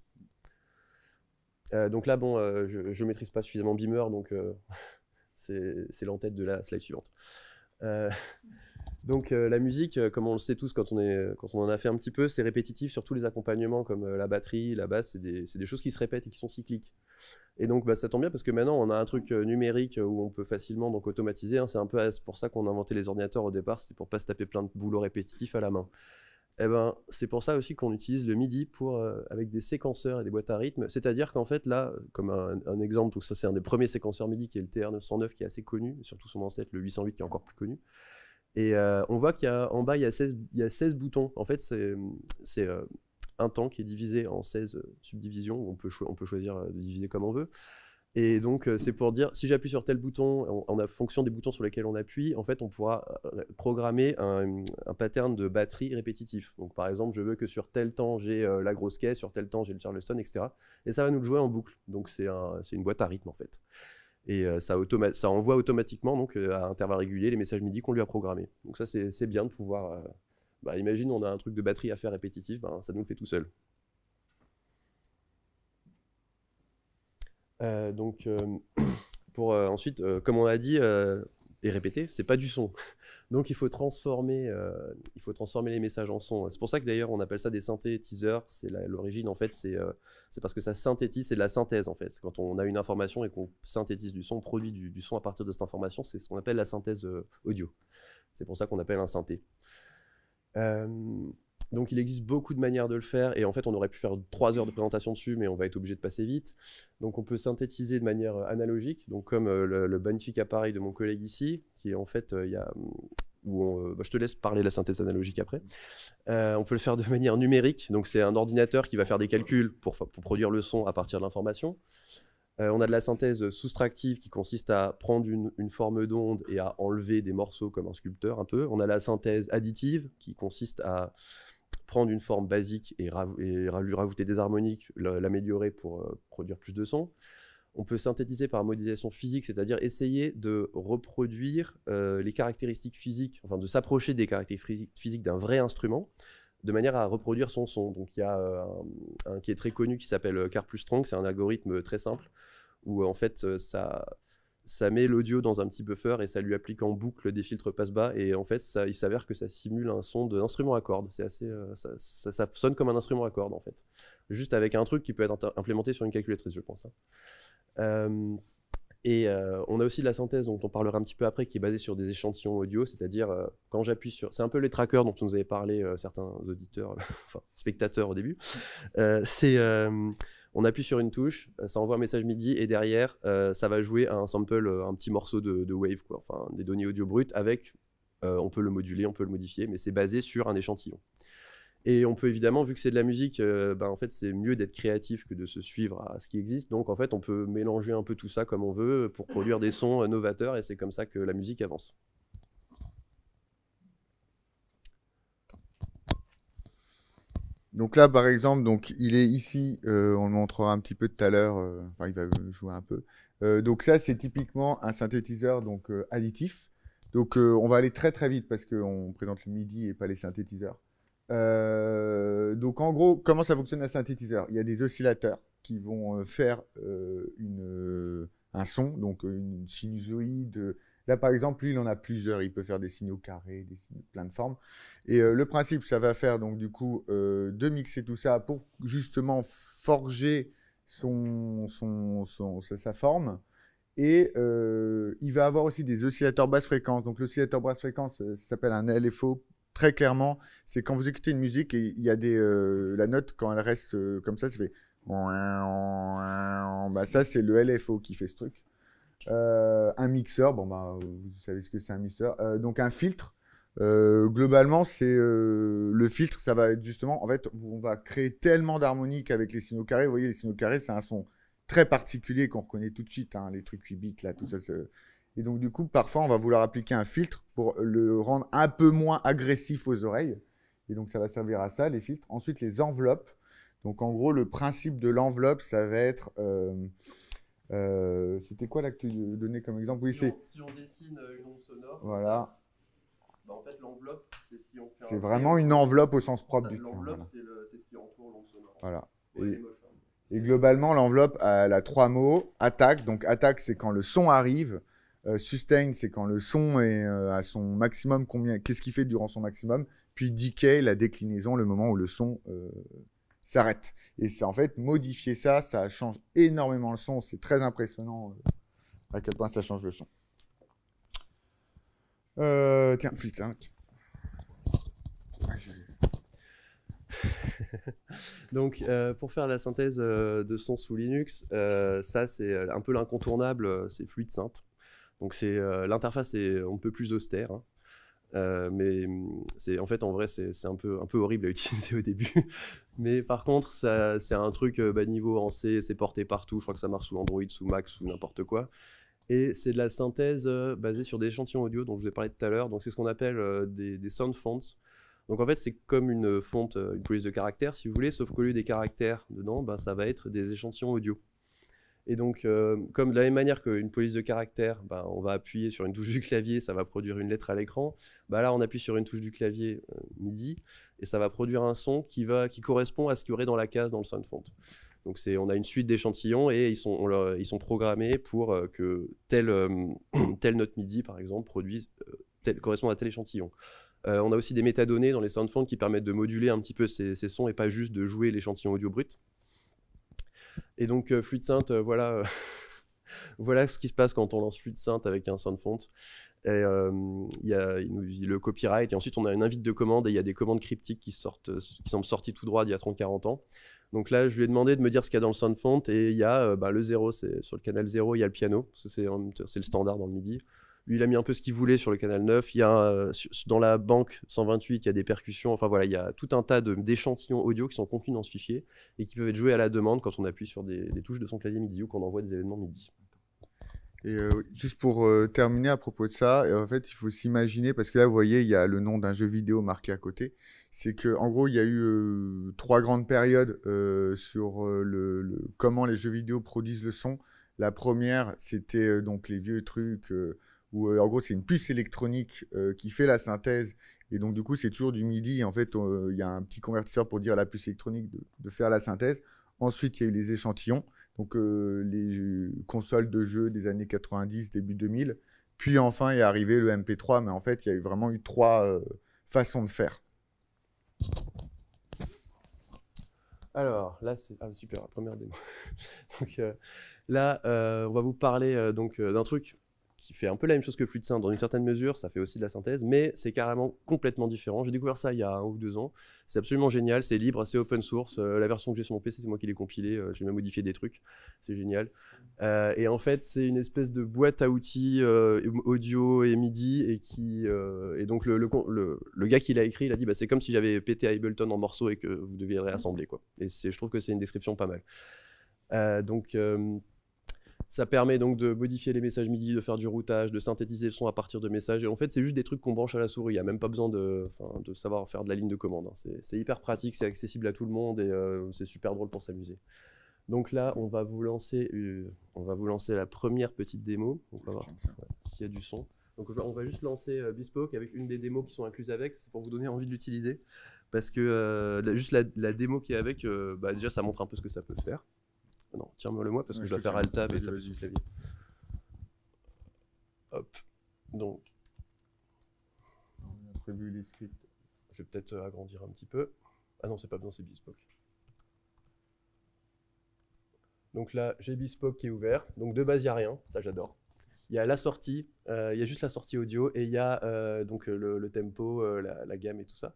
Donc là, bon, je maîtrise pas suffisamment Beamer, donc c'est l'entête de la slide suivante. Donc la musique, comme on le sait tous quand on en a fait un petit peu, c'est répétitif sur tous les accompagnements comme la batterie, la basse, c'est des choses qui se répètent et qui sont cycliques. Et donc ça tombe bien parce que maintenant on a un truc numérique où on peut facilement donc automatiser. Hein, c'est un peu pour ça qu'on a inventé les ordinateurs au départ, c'était pour pas se taper plein de boulot répétitif à la main. Eh ben, c'est pour ça aussi qu'on utilise le MIDI avec des séquenceurs et des boîtes à rythme. C'est-à-dire qu'en fait, là, comme un exemple, donc ça c'est un des premiers séquenceurs MIDI qui est le TR-909 qui est assez connu, et surtout son ancêtre, le 808 qui est encore plus connu. Et on voit qu'en bas, il y a 16 boutons. En fait, c'est un temps qui est divisé en 16 subdivisions. On peut choisir de diviser comme on veut. Et donc, c'est pour dire, si j'appuie sur tel bouton, en fonction des boutons sur lesquels on appuie, en fait, on pourra programmer un pattern de batterie répétitif. Donc, par exemple, je veux que sur tel temps, j'ai la grosse caisse, sur tel temps, j'ai le Charleston, etc. Et ça va nous le jouer en boucle. Donc, c'est une boîte à rythme, en fait. Et ça envoie automatiquement, donc, à intervalles réguliers, les messages MIDI qu'on lui a programmés. Donc ça, c'est bien de pouvoir... imagine, on a un truc de batterie à faire répétitif, ça nous le fait tout seul. Donc, pour ensuite, comme on a dit et répété, c'est pas du son. Donc, il faut transformer les messages en son. C'est pour ça que d'ailleurs, on appelle ça des synthétiseurs. C'est l'origine, en fait, c'est parce que ça synthétise, c'est de la synthèse, en fait. Quand on a une information et qu'on synthétise du son, on produit du son à partir de cette information, c'est ce qu'on appelle la synthèse audio. C'est pour ça qu'on appelle un synthé. Donc il existe beaucoup de manières de le faire et en fait on aurait pu faire 3 heures de présentation dessus mais on va être obligé de passer vite. Donc on peut synthétiser de manière analogique, donc comme le magnifique appareil de mon collègue ici, qui est en fait, je te laisse parler de la synthèse analogique après. On peut le faire de manière numérique, donc c'est un ordinateur qui va faire des calculs pour produire le son à partir de l'information. On a de la synthèse soustractive qui consiste à prendre une forme d'onde et à enlever des morceaux comme un sculpteur un peu. On a la synthèse additive qui consiste à prendre une forme basique et lui rajouter des harmoniques, l'améliorer pour produire plus de son. On peut synthétiser par modélisation physique, c'est-à-dire essayer de reproduire les caractéristiques physiques, enfin de s'approcher des caractéristiques physiques d'un vrai instrument, de manière à reproduire son son. Donc il y a un qui est très connu qui s'appelle Karplus-Strong, c'est un algorithme très simple où en fait ça met l'audio dans un petit buffer et ça lui applique en boucle des filtres passe-bas et en fait il s'avère que ça simule un son d'instrument à cordes. C'est assez, ça sonne comme un instrument à cordes en fait, juste avec un truc qui peut être implémenté sur une calculatrice je pense. On a aussi de la synthèse dont on parlera un petit peu après qui est basée sur des échantillons audio, c'est-à-dire quand j'appuie sur... C'est un peu les trackers dont vous avez parlé certains auditeurs, enfin spectateurs au début. On appuie sur une touche, ça envoie un message MIDI et derrière ça va jouer un sample, un petit morceau de wave, quoi, enfin des données audio brutes avec... on peut le moduler, on peut le modifier, mais c'est basé sur un échantillon. Et on peut évidemment, vu que c'est de la musique, en fait, c'est mieux d'être créatif que de se suivre à ce qui existe. Donc, en fait, on peut mélanger un peu tout ça comme on veut pour produire des sons novateurs et c'est comme ça que la musique avance. Donc là, par exemple, donc, il est ici, on le montrera un petit peu tout à l'heure, enfin, il va jouer un peu. Donc ça, c'est typiquement un synthétiseur donc, additif. Donc, on va aller très très vite parce qu'on présente le MIDI et pas les synthétiseurs. Donc en gros, comment ça fonctionne un synthétiseur? Il y a des oscillateurs qui vont faire un son, donc une sinusoïde. Là par exemple, lui il en a plusieurs, il peut faire des signaux carrés, des signaux, plein de formes. Et le principe, ça va faire donc du coup de mixer tout ça pour justement forger sa forme. Et il va avoir aussi des oscillateurs basse fréquence. Donc l'oscillateur basse fréquence, ça s'appelle un LFO. Très clairement, c'est quand vous écoutez une musique et il y a la note, quand elle reste comme ça fait... Bah, ça, c'est le LFO qui fait ce truc. Un mixeur, vous savez ce que c'est un mixeur. Donc un filtre, globalement, c'est le filtre, ça va être justement... En fait, on va créer tellement d'harmoniques avec les signaux carrés. Vous voyez, les signaux carrés, c'est un son très particulier qu'on reconnaît tout de suite. Hein, les trucs 8 bits, là, tout ça, et donc, du coup, parfois, on va vouloir appliquer un filtre pour le rendre un peu moins agressif aux oreilles. Et donc, ça va servir à ça, les filtres. Ensuite, les enveloppes. Donc, en gros, le principe de l'enveloppe, ça va être... c'était quoi là que tu donnais comme exemple? Oui, si on dessine une onde sonore, voilà. En fait, l'enveloppe, c'est si on fait c'est vraiment une enveloppe au sens propre du terme. L'enveloppe, c'est ce qui entoure l'onde sonore. Voilà. Ouais, et globalement, l'enveloppe, elle a 3 mots. Attaque. Donc, attaque, c'est quand le son arrive. Sustain, c'est quand le son est à son maximum, qu'est-ce qu'il fait durant son maximum. Puis decay, la déclinaison, le moment où le son s'arrête. Et c'est en fait, modifier ça, ça change énormément le son. C'est très impressionnant à quel point ça change le son. Tiens, vite, hein. Donc, pour faire la synthèse de son sous Linux, ça, c'est un peu l'incontournable, c'est FluidSynth. Donc l'interface est un peu plus austère, hein. Mais en fait en vrai c'est un peu horrible à utiliser au début. Mais par contre c'est un truc niveau en C, c'est porté partout, je crois que ça marche sous Android, sous Mac, sous n'importe quoi. Et c'est de la synthèse basée sur des échantillons audio dont je vous ai parlé tout à l'heure. Donc c'est ce qu'on appelle des sound fonts. Donc en fait c'est comme une fonte, une police de caractères si vous voulez, sauf qu'au lieu des caractères dedans, ça va être des échantillons audio. Et donc, comme de la même manière qu'une police de caractère, on va appuyer sur une touche du clavier, ça va produire une lettre à l'écran. Là, on appuie sur une touche du clavier MIDI et ça va produire un son qui correspond à ce qu'il y aurait dans la case dans le sound font. Donc on a une suite d'échantillons et ils sont programmés pour que telle note MIDI, par exemple, correspond à tel échantillon. On a aussi des métadonnées dans les soundphones qui permettent de moduler un petit peu ces sons et pas juste de jouer l'échantillon audio brut. Et donc FluidSynth, voilà, voilà ce qui se passe quand on lance FluidSynth avec un soundfont. Et il nous dit le copyright, et ensuite on a une invite de commande, et il y a des commandes cryptiques qui sont sorties tout droit d'il y a 30-40 ans. Donc là, je lui ai demandé de me dire ce qu'il y a dans le soundfont, et il y a le 0, c'est sur le canal 0, il y a le piano, c'est le standard dans le MIDI. Lui, il a mis un peu ce qu'il voulait sur le canal 9. Il y a, dans la banque 128, il y a des percussions. Enfin voilà, il y a tout un tas d'échantillons audio qui sont contenus dans ce fichier et qui peuvent être joués à la demande quand on appuie sur des touches de son clavier MIDI ou qu'on envoie des événements MIDI. Et juste pour terminer à propos de ça, en fait, il faut s'imaginer, parce que là, vous voyez, il y a le nom d'un jeu vidéo marqué à côté. C'est qu'en gros, il y a eu 3 grandes périodes sur comment les jeux vidéo produisent le son. La première, c'était donc les vieux trucs où, en gros, c'est une puce électronique qui fait la synthèse. Et donc, du coup, c'est toujours du MIDI. En fait, il y a un petit convertisseur pour dire à la puce électronique de faire la synthèse. Ensuite, il y a eu les échantillons. Donc, les consoles de jeux des années 90, début 2000. Puis, enfin, est arrivé le MP3. Mais en fait, il y a vraiment eu 3 façons de faire. Alors, là, c'est super, la première démo. Donc, là, on va vous parler d'un truc qui fait un peu la même chose que FluidSynth dans une certaine mesure, ça fait aussi de la synthèse, mais c'est carrément complètement différent. J'ai découvert ça il y a 1 ou 2 ans. C'est absolument génial, c'est libre, c'est open source. La version que j'ai sur mon PC, c'est moi qui l'ai compilée. J'ai même modifié des trucs, c'est génial. Et en fait, c'est une espèce de boîte à outils audio et MIDI et donc le gars qui l'a écrit, il a dit c'est comme si j'avais pété Ableton en morceaux et que vous deviez le réassembler, quoi. Et je trouve que c'est une description pas mal. Ça permet donc de modifier les messages MIDI, de faire du routage, de synthétiser le son à partir de messages. Et en fait, c'est juste des trucs qu'on branche à la souris. Il n'y a même pas besoin de savoir faire de la ligne de commande. C'est hyper pratique, c'est accessible à tout le monde et c'est super drôle pour s'amuser. Donc là, on va vous lancer la première petite démo. Donc on va voir s'il y a du son. Donc on va juste lancer Bespoke avec une des démos qui sont incluses avec. C'est pour vous donner envie de l'utiliser. Parce que juste la démo qui est avec, déjà, ça montre un peu ce que ça peut faire. Non, tiens-moi le moi parce que je dois faire Alt-Tab et taper sur le clavier. Hop. Donc. On a prévu les scripts. Je vais peut-être agrandir un petit peu. Ah non, c'est pas bien, c'est Bespoke. Donc là, j'ai Bespoke qui est ouvert. Donc de base, il n'y a rien. Ça, j'adore. Il y a la sortie. Il y a juste la sortie audio et il y a donc le tempo, la gamme et tout ça.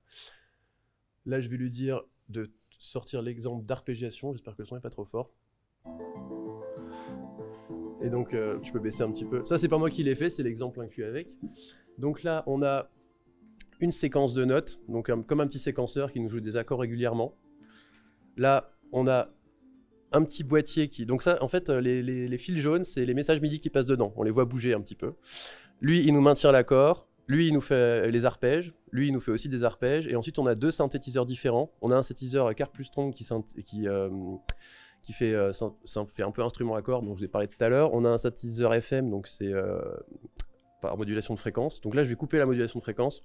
Là, je vais lui dire de sortir l'exemple d'arpégiation. J'espère que le son n'est pas trop fort. Et donc tu peux baisser un petit peu. Ça c'est pas moi qui l'ai fait, c'est l'exemple inclus avec. Donc là on a une séquence de notes, donc comme un petit séquenceur qui nous joue des accords régulièrement. Là on a un petit boîtier qui... Donc ça en fait les fils jaunes c'est les messages MIDI qui passent dedans, on les voit bouger un petit peu. Lui il nous maintient l'accord, lui il nous fait les arpèges, lui il nous fait aussi des arpèges, et ensuite on a 2 synthétiseurs différents. On a un synthétiseur Carl plus Strong qui fait un peu instrument à cordes dont je vous ai parlé tout à l'heure. On a un synthétiseur FM, donc c'est par modulation de fréquence. Donc là, je vais couper la modulation de fréquence.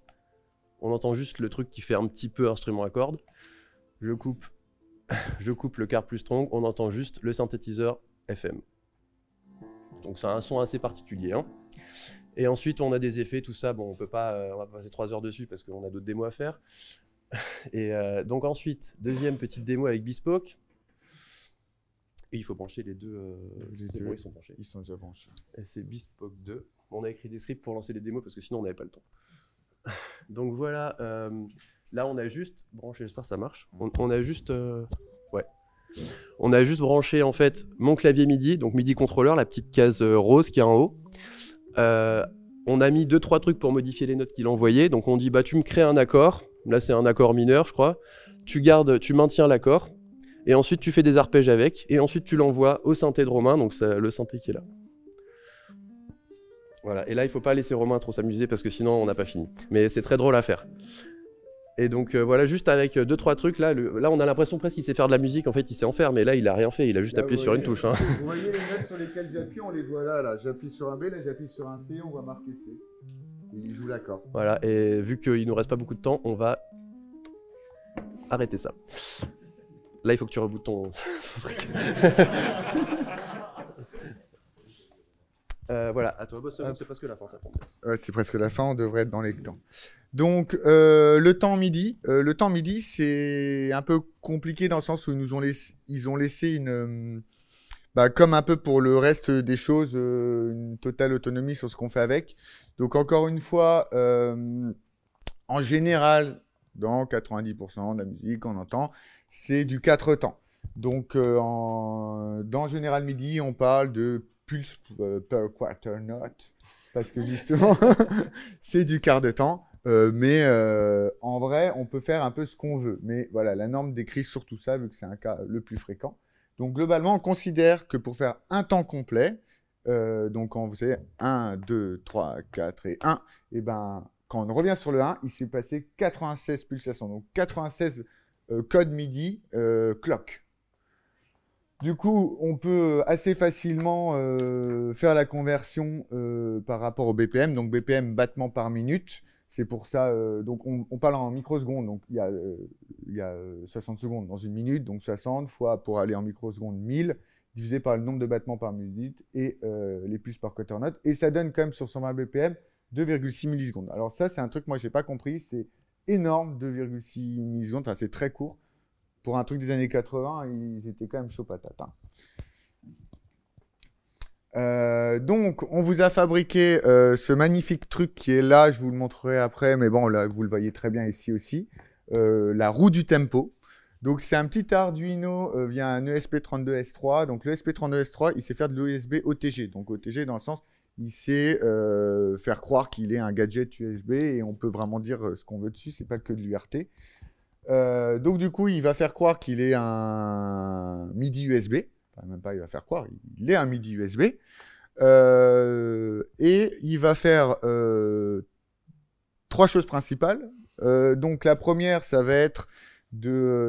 On entend juste le truc qui fait un petit peu instrument à cordes. Je coupe le Carl plus Strong, on entend juste le synthétiseur FM. Donc c'est un son assez particulier. Hein. Et ensuite, on a des effets, tout ça. Bon, on va pas passer 3 heures dessus parce qu'on a d'autres démos à faire. Et donc ensuite, deuxième petite démo avec Bespoke. Et il faut brancher les deux. Bon, ils sont branchés. Ils sont déjà branchés. Et c'est Bespoke 2. On a écrit des scripts pour lancer les démos parce que sinon on n'avait pas le temps. Donc voilà, là on a juste branché, j'espère que ça marche. On a juste, on a juste branché en fait mon clavier MIDI, donc MIDI contrôleur, la petite case rose qui est en haut. On a mis 2-3 trucs pour modifier les notes qu'il envoyait. Donc on dit tu me crées un accord. Là c'est un accord mineur, je crois. Tu maintiens l'accord. Et ensuite, tu fais des arpèges avec, et ensuite, tu l'envoies au synthé de Romain, donc c'est le synthé qui est là. Voilà, et là, il ne faut pas laisser Romain trop s'amuser, parce que sinon, on n'a pas fini. Mais c'est très drôle à faire. Et donc, voilà, juste avec 2-3 trucs, là, on a l'impression presque qu'il sait faire de la musique, en fait, il sait en faire, mais là, il n'a rien fait, il a juste appuyé sur une touche. Hein. Vous voyez les notes sur lesquelles j'appuie, on les voit là. J'appuie sur un B, là, j'appuie sur un C, on voit marquer C. Et il joue l'accord. Voilà, et vu qu'il ne nous reste pas beaucoup de temps, on va arrêter ça. Là, il faut que tu rebootes ton truc. Voilà, à toi, boss, c'est presque la fin, ça tombe bien. Ouais, c'est presque la fin, on devrait être dans les temps. Donc, le temps midi. Le temps midi, c'est un peu compliqué dans le sens où ils ont laissé une... comme un peu pour le reste des choses, une totale autonomie sur ce qu'on fait avec. Donc, encore une fois, en général, dans 90% de la musique qu'on entend, c'est du 4 temps. Donc, dans Général Midi, on parle de pulse per quarter note, parce que justement, c'est du quart de temps. Mais en vrai, on peut faire un peu ce qu'on veut. Mais voilà, la norme décrit surtout ça, vu que c'est un cas le plus fréquent. Donc, globalement, on considère que pour faire un temps complet, donc quand vous savez 1, 2, 3, 4 et 1, et ben, quand on revient sur le 1, il s'est passé 96 pulsations. Donc, 96 codes MIDI clock. Du coup, on peut assez facilement faire la conversion par rapport au BPM. Donc, BPM, battement par minute. C'est pour ça, donc on parle en microsecondes. Donc, il y a 60 secondes dans une minute. Donc, 60 fois, pour aller en microsecondes, 1000, divisé par le nombre de battements par minute et les pulses par quarter note. Et ça donne quand même sur 120 BPM 2,6 millisecondes. Alors ça, c'est un truc que moi, je n'ai pas compris. C'est énorme, 2,6 millisecondes. Enfin, c'est très court. Pour un truc des années 80, ils étaient quand même chauds patates. Hein. Donc, on vous a fabriqué ce magnifique truc qui est là. Je vous le montrerai après, mais bon, là, vous le voyez très bien ici aussi. La roue du tempo. Donc, c'est un petit Arduino via un ESP32S3. Donc, le ESP32S3, il sait faire de l'USB OTG. Donc, OTG dans le sens, il sait faire croire qu'il est un gadget USB et on peut vraiment dire ce qu'on veut dessus. C'est pas que de l'URT. Donc du coup, il va faire croire qu'il est un MIDI USB. Enfin, même pas, il va faire croire, il est un MIDI USB. Et il va faire 3 choses principales. Donc la première, ça va être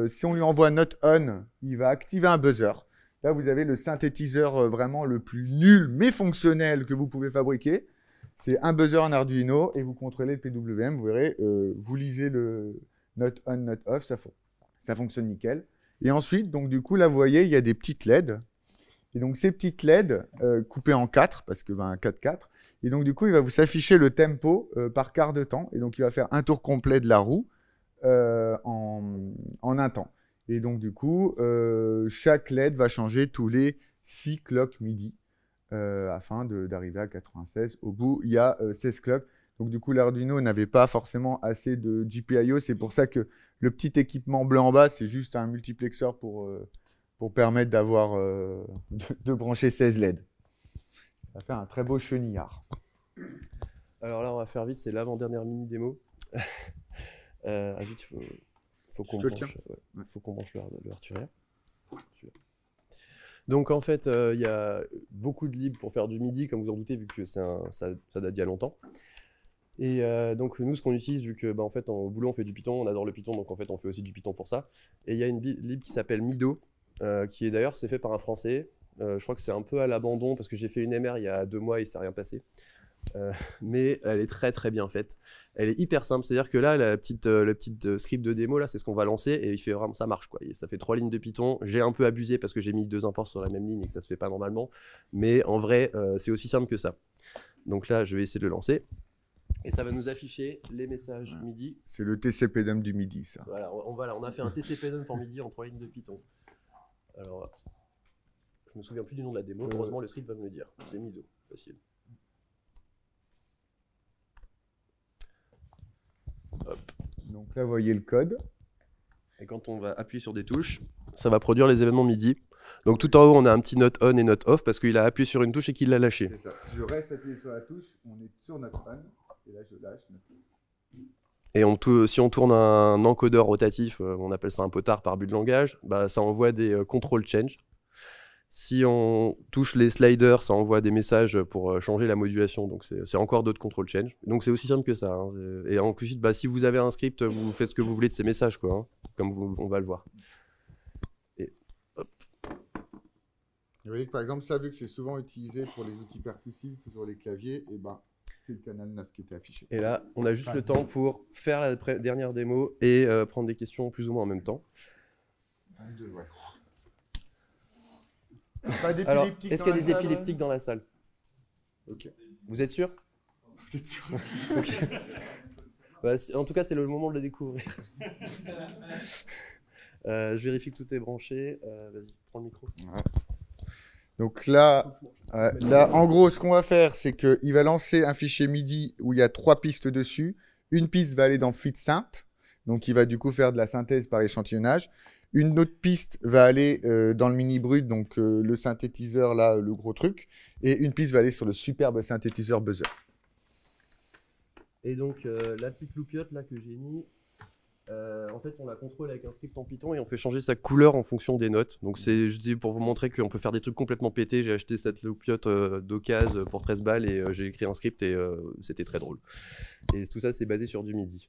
si on lui envoie note on, il va activer un buzzer. Là, vous avez le synthétiseur vraiment le plus nul mais fonctionnel que vous pouvez fabriquer. C'est un buzzer en Arduino et vous contrôlez le PWM. Vous verrez, vous lisez le note on, note off, ça fonctionne nickel. Et ensuite, donc du coup, là, vous voyez, il y a des petites LED. Et donc, ces petites LED coupées en 4, parce que 4-4. Et donc, du coup, il va vous afficher le tempo par quart de temps. Et donc, il va faire un tour complet de la roue en un temps. Et donc, du coup, chaque LED va changer tous les 6 clocks midi afin d'arriver à 96. Au bout, il y a 16 clocks. Donc, du coup, l'Arduino n'avait pas forcément assez de GPIO. C'est pour ça que le petit équipement blanc en bas, c'est juste un multiplexeur pour permettre d'avoir de brancher 16 LED. Ça va faire un très beau chenillard. Alors là, on va faire vite. C'est l'avant-dernière mini démo. Vite, faut qu'on branche le Arturia. Donc en fait, il y a beaucoup de libres pour faire du MIDI, comme vous en doutez, vu que ça date d'il y a longtemps. Et donc nous, ce qu'on utilise, vu que en fait, au boulot, on fait du Python, on adore le Python, donc en fait, on fait aussi du Python pour ça. Et il y a une lib qui s'appelle Mido, qui est d'ailleurs, c'est fait par un Français. Je crois que c'est un peu à l'abandon, parce que j'ai fait une MR il y a 2 mois et il ne s'est rien passé. Mais elle est très très bien faite. Elle est hyper simple, c'est-à-dire que là, le petit script de démo, là, c'est ce qu'on va lancer et il fait vraiment, ça marche quoi. Et ça fait 3 lignes de Python. J'ai un peu abusé parce que j'ai mis 2 imports sur la même ligne et que ça se fait pas normalement. Mais en vrai, c'est aussi simple que ça. Donc là, je vais essayer de le lancer. Et ça va nous afficher les messages MIDI. C'est le TCP-DUM du MIDI, ça. Voilà, on a fait un TCP-DUM pour MIDI en 3 lignes de Python. Alors, je me souviens plus du nom de la démo. Heureusement, le script va me le dire. C'est Mido, facile. Hop. Donc là, vous voyez le code. Et quand on va appuyer sur des touches, ça va produire les événements MIDI. Donc tout en haut, on a un petit note on et note off parce qu'il a appuyé sur une touche et qu'il l'a lâché. C'est ça. Si je reste appuyé sur la touche, on est sur note on. Et là, je lâche note off. Et si on tourne un encodeur rotatif, on appelle ça un potard par but de langage, bah, ça envoie des control change. Si on touche les sliders, ça envoie des messages pour changer la modulation. Donc c'est encore d'autres control change. Donc c'est aussi simple que ça. Hein. Et ensuite, bah, si vous avez un script, vous faites ce que vous voulez de ces messages, quoi, hein, comme on va le voir. Et hop. Vous voyez que par exemple, ça, vu que c'est souvent utilisé pour les outils percussifs, sur les claviers, et ben, c'est le canal 9 qui était affiché. Et là, on a juste le temps pour faire la dernière démo et prendre des questions plus ou moins en même temps. 1, 2, ouais. Alors, est-ce qu'il y a des épileptiques dans la salle? Ok. Vous êtes sûr? Vous êtes sûr? Ok. Bah, en tout cas, c'est le moment de le découvrir. Je vérifie que tout est branché. Vas-y, prends le micro. Ouais. Donc là, en gros, ce qu'on va faire, c'est qu'il va lancer un fichier MIDI où il y a 3 pistes dessus. Une piste va aller dans Fluid Synth, donc il va du coup faire de la synthèse par échantillonnage. Une autre piste va aller dans le mini brut, donc le synthétiseur là, le gros truc. Et une piste va aller sur le superbe synthétiseur buzzer. Et donc, la petite loupiote là que j'ai mis, en fait, on la contrôle avec un script en Python et on fait changer sa couleur en fonction des notes. Donc, c'est, je dis, pour vous montrer qu'on peut faire des trucs complètement pétés. J'ai acheté cette loupiote d'occasion pour 13 balles et j'ai écrit un script et c'était très drôle. Et tout ça, c'est basé sur du MIDI.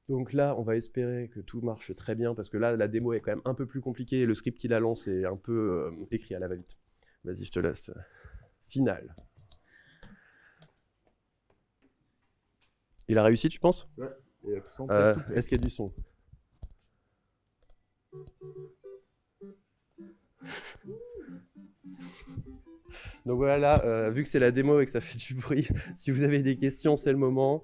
Donc là, on va espérer que tout marche très bien parce que là, la démo est quand même un peu plus compliquée et le script qu'il a lancé est un peu écrit à la va-vite. Vas-y, je te laisse. Finale. Il a réussi, tu penses? Ouais. Et est-ce qu'il y a du son? Donc voilà, là, vu que c'est la démo et que ça fait du bruit, si vous avez des questions, c'est le moment.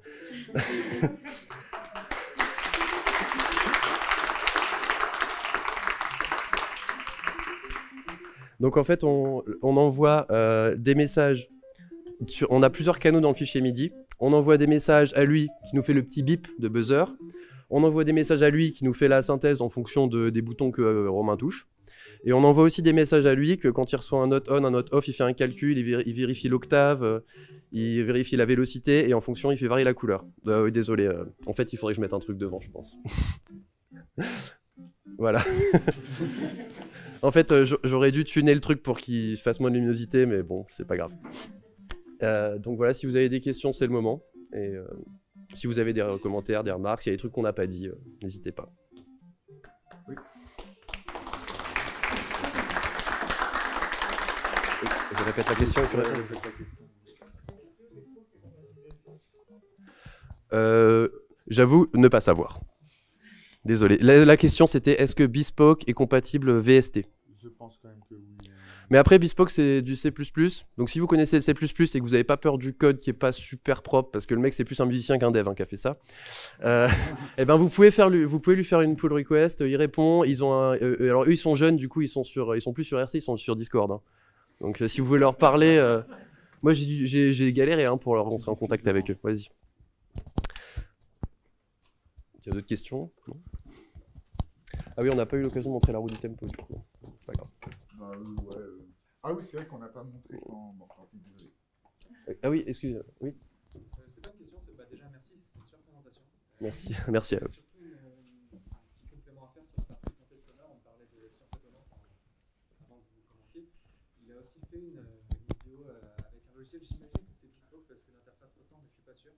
Donc en fait, on envoie des messages. On a plusieurs canaux dans le fichier MIDI. On envoie des messages à lui qui nous fait le petit bip de buzzer. On envoie des messages à lui qui nous fait la synthèse en fonction des boutons que Romain touche. Et on envoie aussi des messages à lui que quand il reçoit un note on, un note off, il fait un calcul, il vérifie l'octave, il vérifie la vélocité et en fonction, il fait varier la couleur. Oui, désolé, en fait, il faudrait que je mette un truc devant, je pense. Voilà. En fait, j'aurais dû tuner le truc pour qu'il fasse moins de luminosité, mais bon, c'est pas grave. Donc voilà, si vous avez des questions, c'est le moment. Et si vous avez des commentaires, des remarques, s'il y a des trucs qu'on n'a pas dit, n'hésitez pas. Oui. Je répète la question et tu réponds. J'avoue ne pas savoir. Désolé. La question c'était est-ce que Bespoke est compatible VST? Je pense quand même que oui. Mais après, Bespoke, c'est du C++. Donc, si vous connaissez le C++ et que vous n'avez pas peur du code qui n'est pas super propre, parce que le mec, c'est plus un musicien qu'un dev qui a fait ça, et ben, vous pouvez lui faire une pull request, il répond. Alors, eux, ils sont jeunes, du coup, ils sont plus sur RC, ils sont sur Discord. Hein. Donc, si vous voulez leur parler... moi, j'ai galéré pour leur rentrer en contact avec eux. Vas-y. Il y a d'autres questions? Non. Ah oui, on n'a pas eu l'occasion de montrer la roue du tempo, du coup. C'est pas grave. Ouais. Ah oui, c'est vrai qu'on n'a pas montré quand... Bon, désolé. Ah oui, excusez-moi. Oui. C'était pas une question, déjà merci, c'était une super présentation. Merci, merci à vous. Surtout un petit complément à faire sur la partie synthèse sonore, on parlait de Science Étonnante avant que vous commenciez. Il a aussi fait une vidéo avec un logiciel, j'imagine que c'est Bespoke parce que l'interface ressemble, mais je suis pas sûr,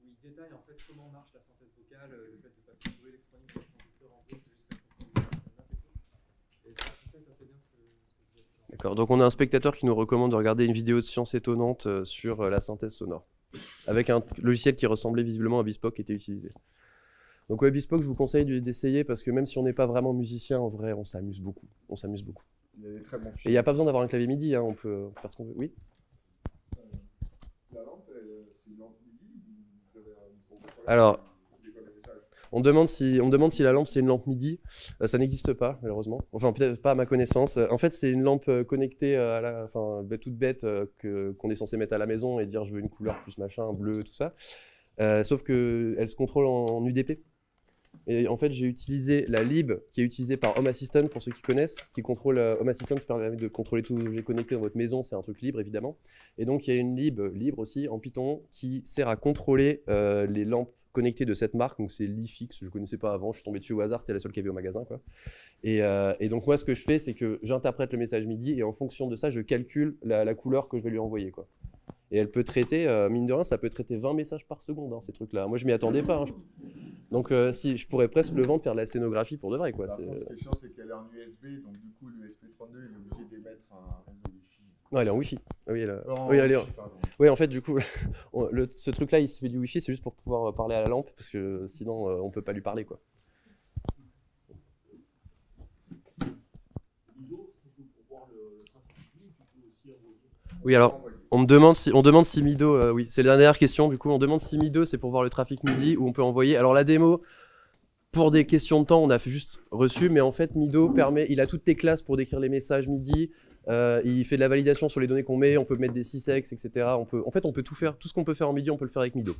où il détaille en fait comment marche la synthèse vocale, le fait de passer du bruit électronique d'un transistor en brut jusqu'à ce qu'on comprenne la note et tout. Et ça reflète assez bien ce que D'accord, donc on a un spectateur qui nous recommande de regarder une vidéo de Science Étonnante sur la synthèse sonore, avec un logiciel qui ressemblait visiblement à Bespoke qui était utilisé. Donc ouais, Bespoke, je vous conseille d'essayer parce que même si on n'est pas vraiment musicien, en vrai, on s'amuse beaucoup. On s'amuse beaucoup. Il y a des très bons Et il n'y a pas besoin d'avoir un clavier MIDI, hein, on peut faire ce qu'on veut. Oui. La lampe, c'est une lampe MIDI Alors... On me demande si la lampe c'est une lampe MIDI. Ça n'existe pas malheureusement. Enfin peut-être pas à ma connaissance. En fait c'est une lampe connectée toute bête qu'on est censé mettre à la maison et dire je veux une couleur plus machin, bleu, tout ça. Sauf qu'elle se contrôle en UDP. Et en fait j'ai utilisé la lib qui est utilisée par Home Assistant pour ceux qui connaissent, qui contrôle Home Assistant, ça permet de contrôler tout objet connecté dans votre maison, c'est un truc libre évidemment. Et donc il y a une lib libre aussi en Python qui sert à contrôler les lampes connecté de cette marque, donc c'est Lifix, je ne connaissais pas avant, je suis tombé dessus au hasard, c'était la seule qu'il y avait au magasin, quoi. Et donc moi ce que je fais c'est que j'interprète le message MIDI et en fonction de ça je calcule la couleur que je vais lui envoyer, quoi. Et elle peut traiter, mine de rien, ça peut traiter 20 messages par seconde, hein, ces trucs-là. Moi je m'y attendais pas. Hein. Donc si je pourrais presque le vendre, faire de la scénographie pour de vrai, quoi. Par contre, ce qui est chiant c'est qu'elle est en USB, donc du coup l'USP 32 il est obligé d'émettre un réseau Wi-Fi. Non, elle est en Wi-Fi. Ah oui, oui, en fait, du coup, ce truc-là, il se fait du Wi-Fi, c'est juste pour pouvoir parler à la lampe, parce que sinon, on peut pas lui parler, quoi. Oui, alors, on demande si Mido, oui, c'est la dernière question, du coup, on demande si Mido, c'est pour voir le trafic MIDI, ou on peut envoyer. Alors, la démo, pour des questions de temps, on a juste reçu, mais en fait, Mido permet, il a toutes tes classes pour décrire les messages MIDI, il fait de la validation sur les données qu'on met, on peut mettre des sysex, etc. En fait, on peut tout faire, tout ce qu'on peut faire en MIDI, on peut le faire avec Mido.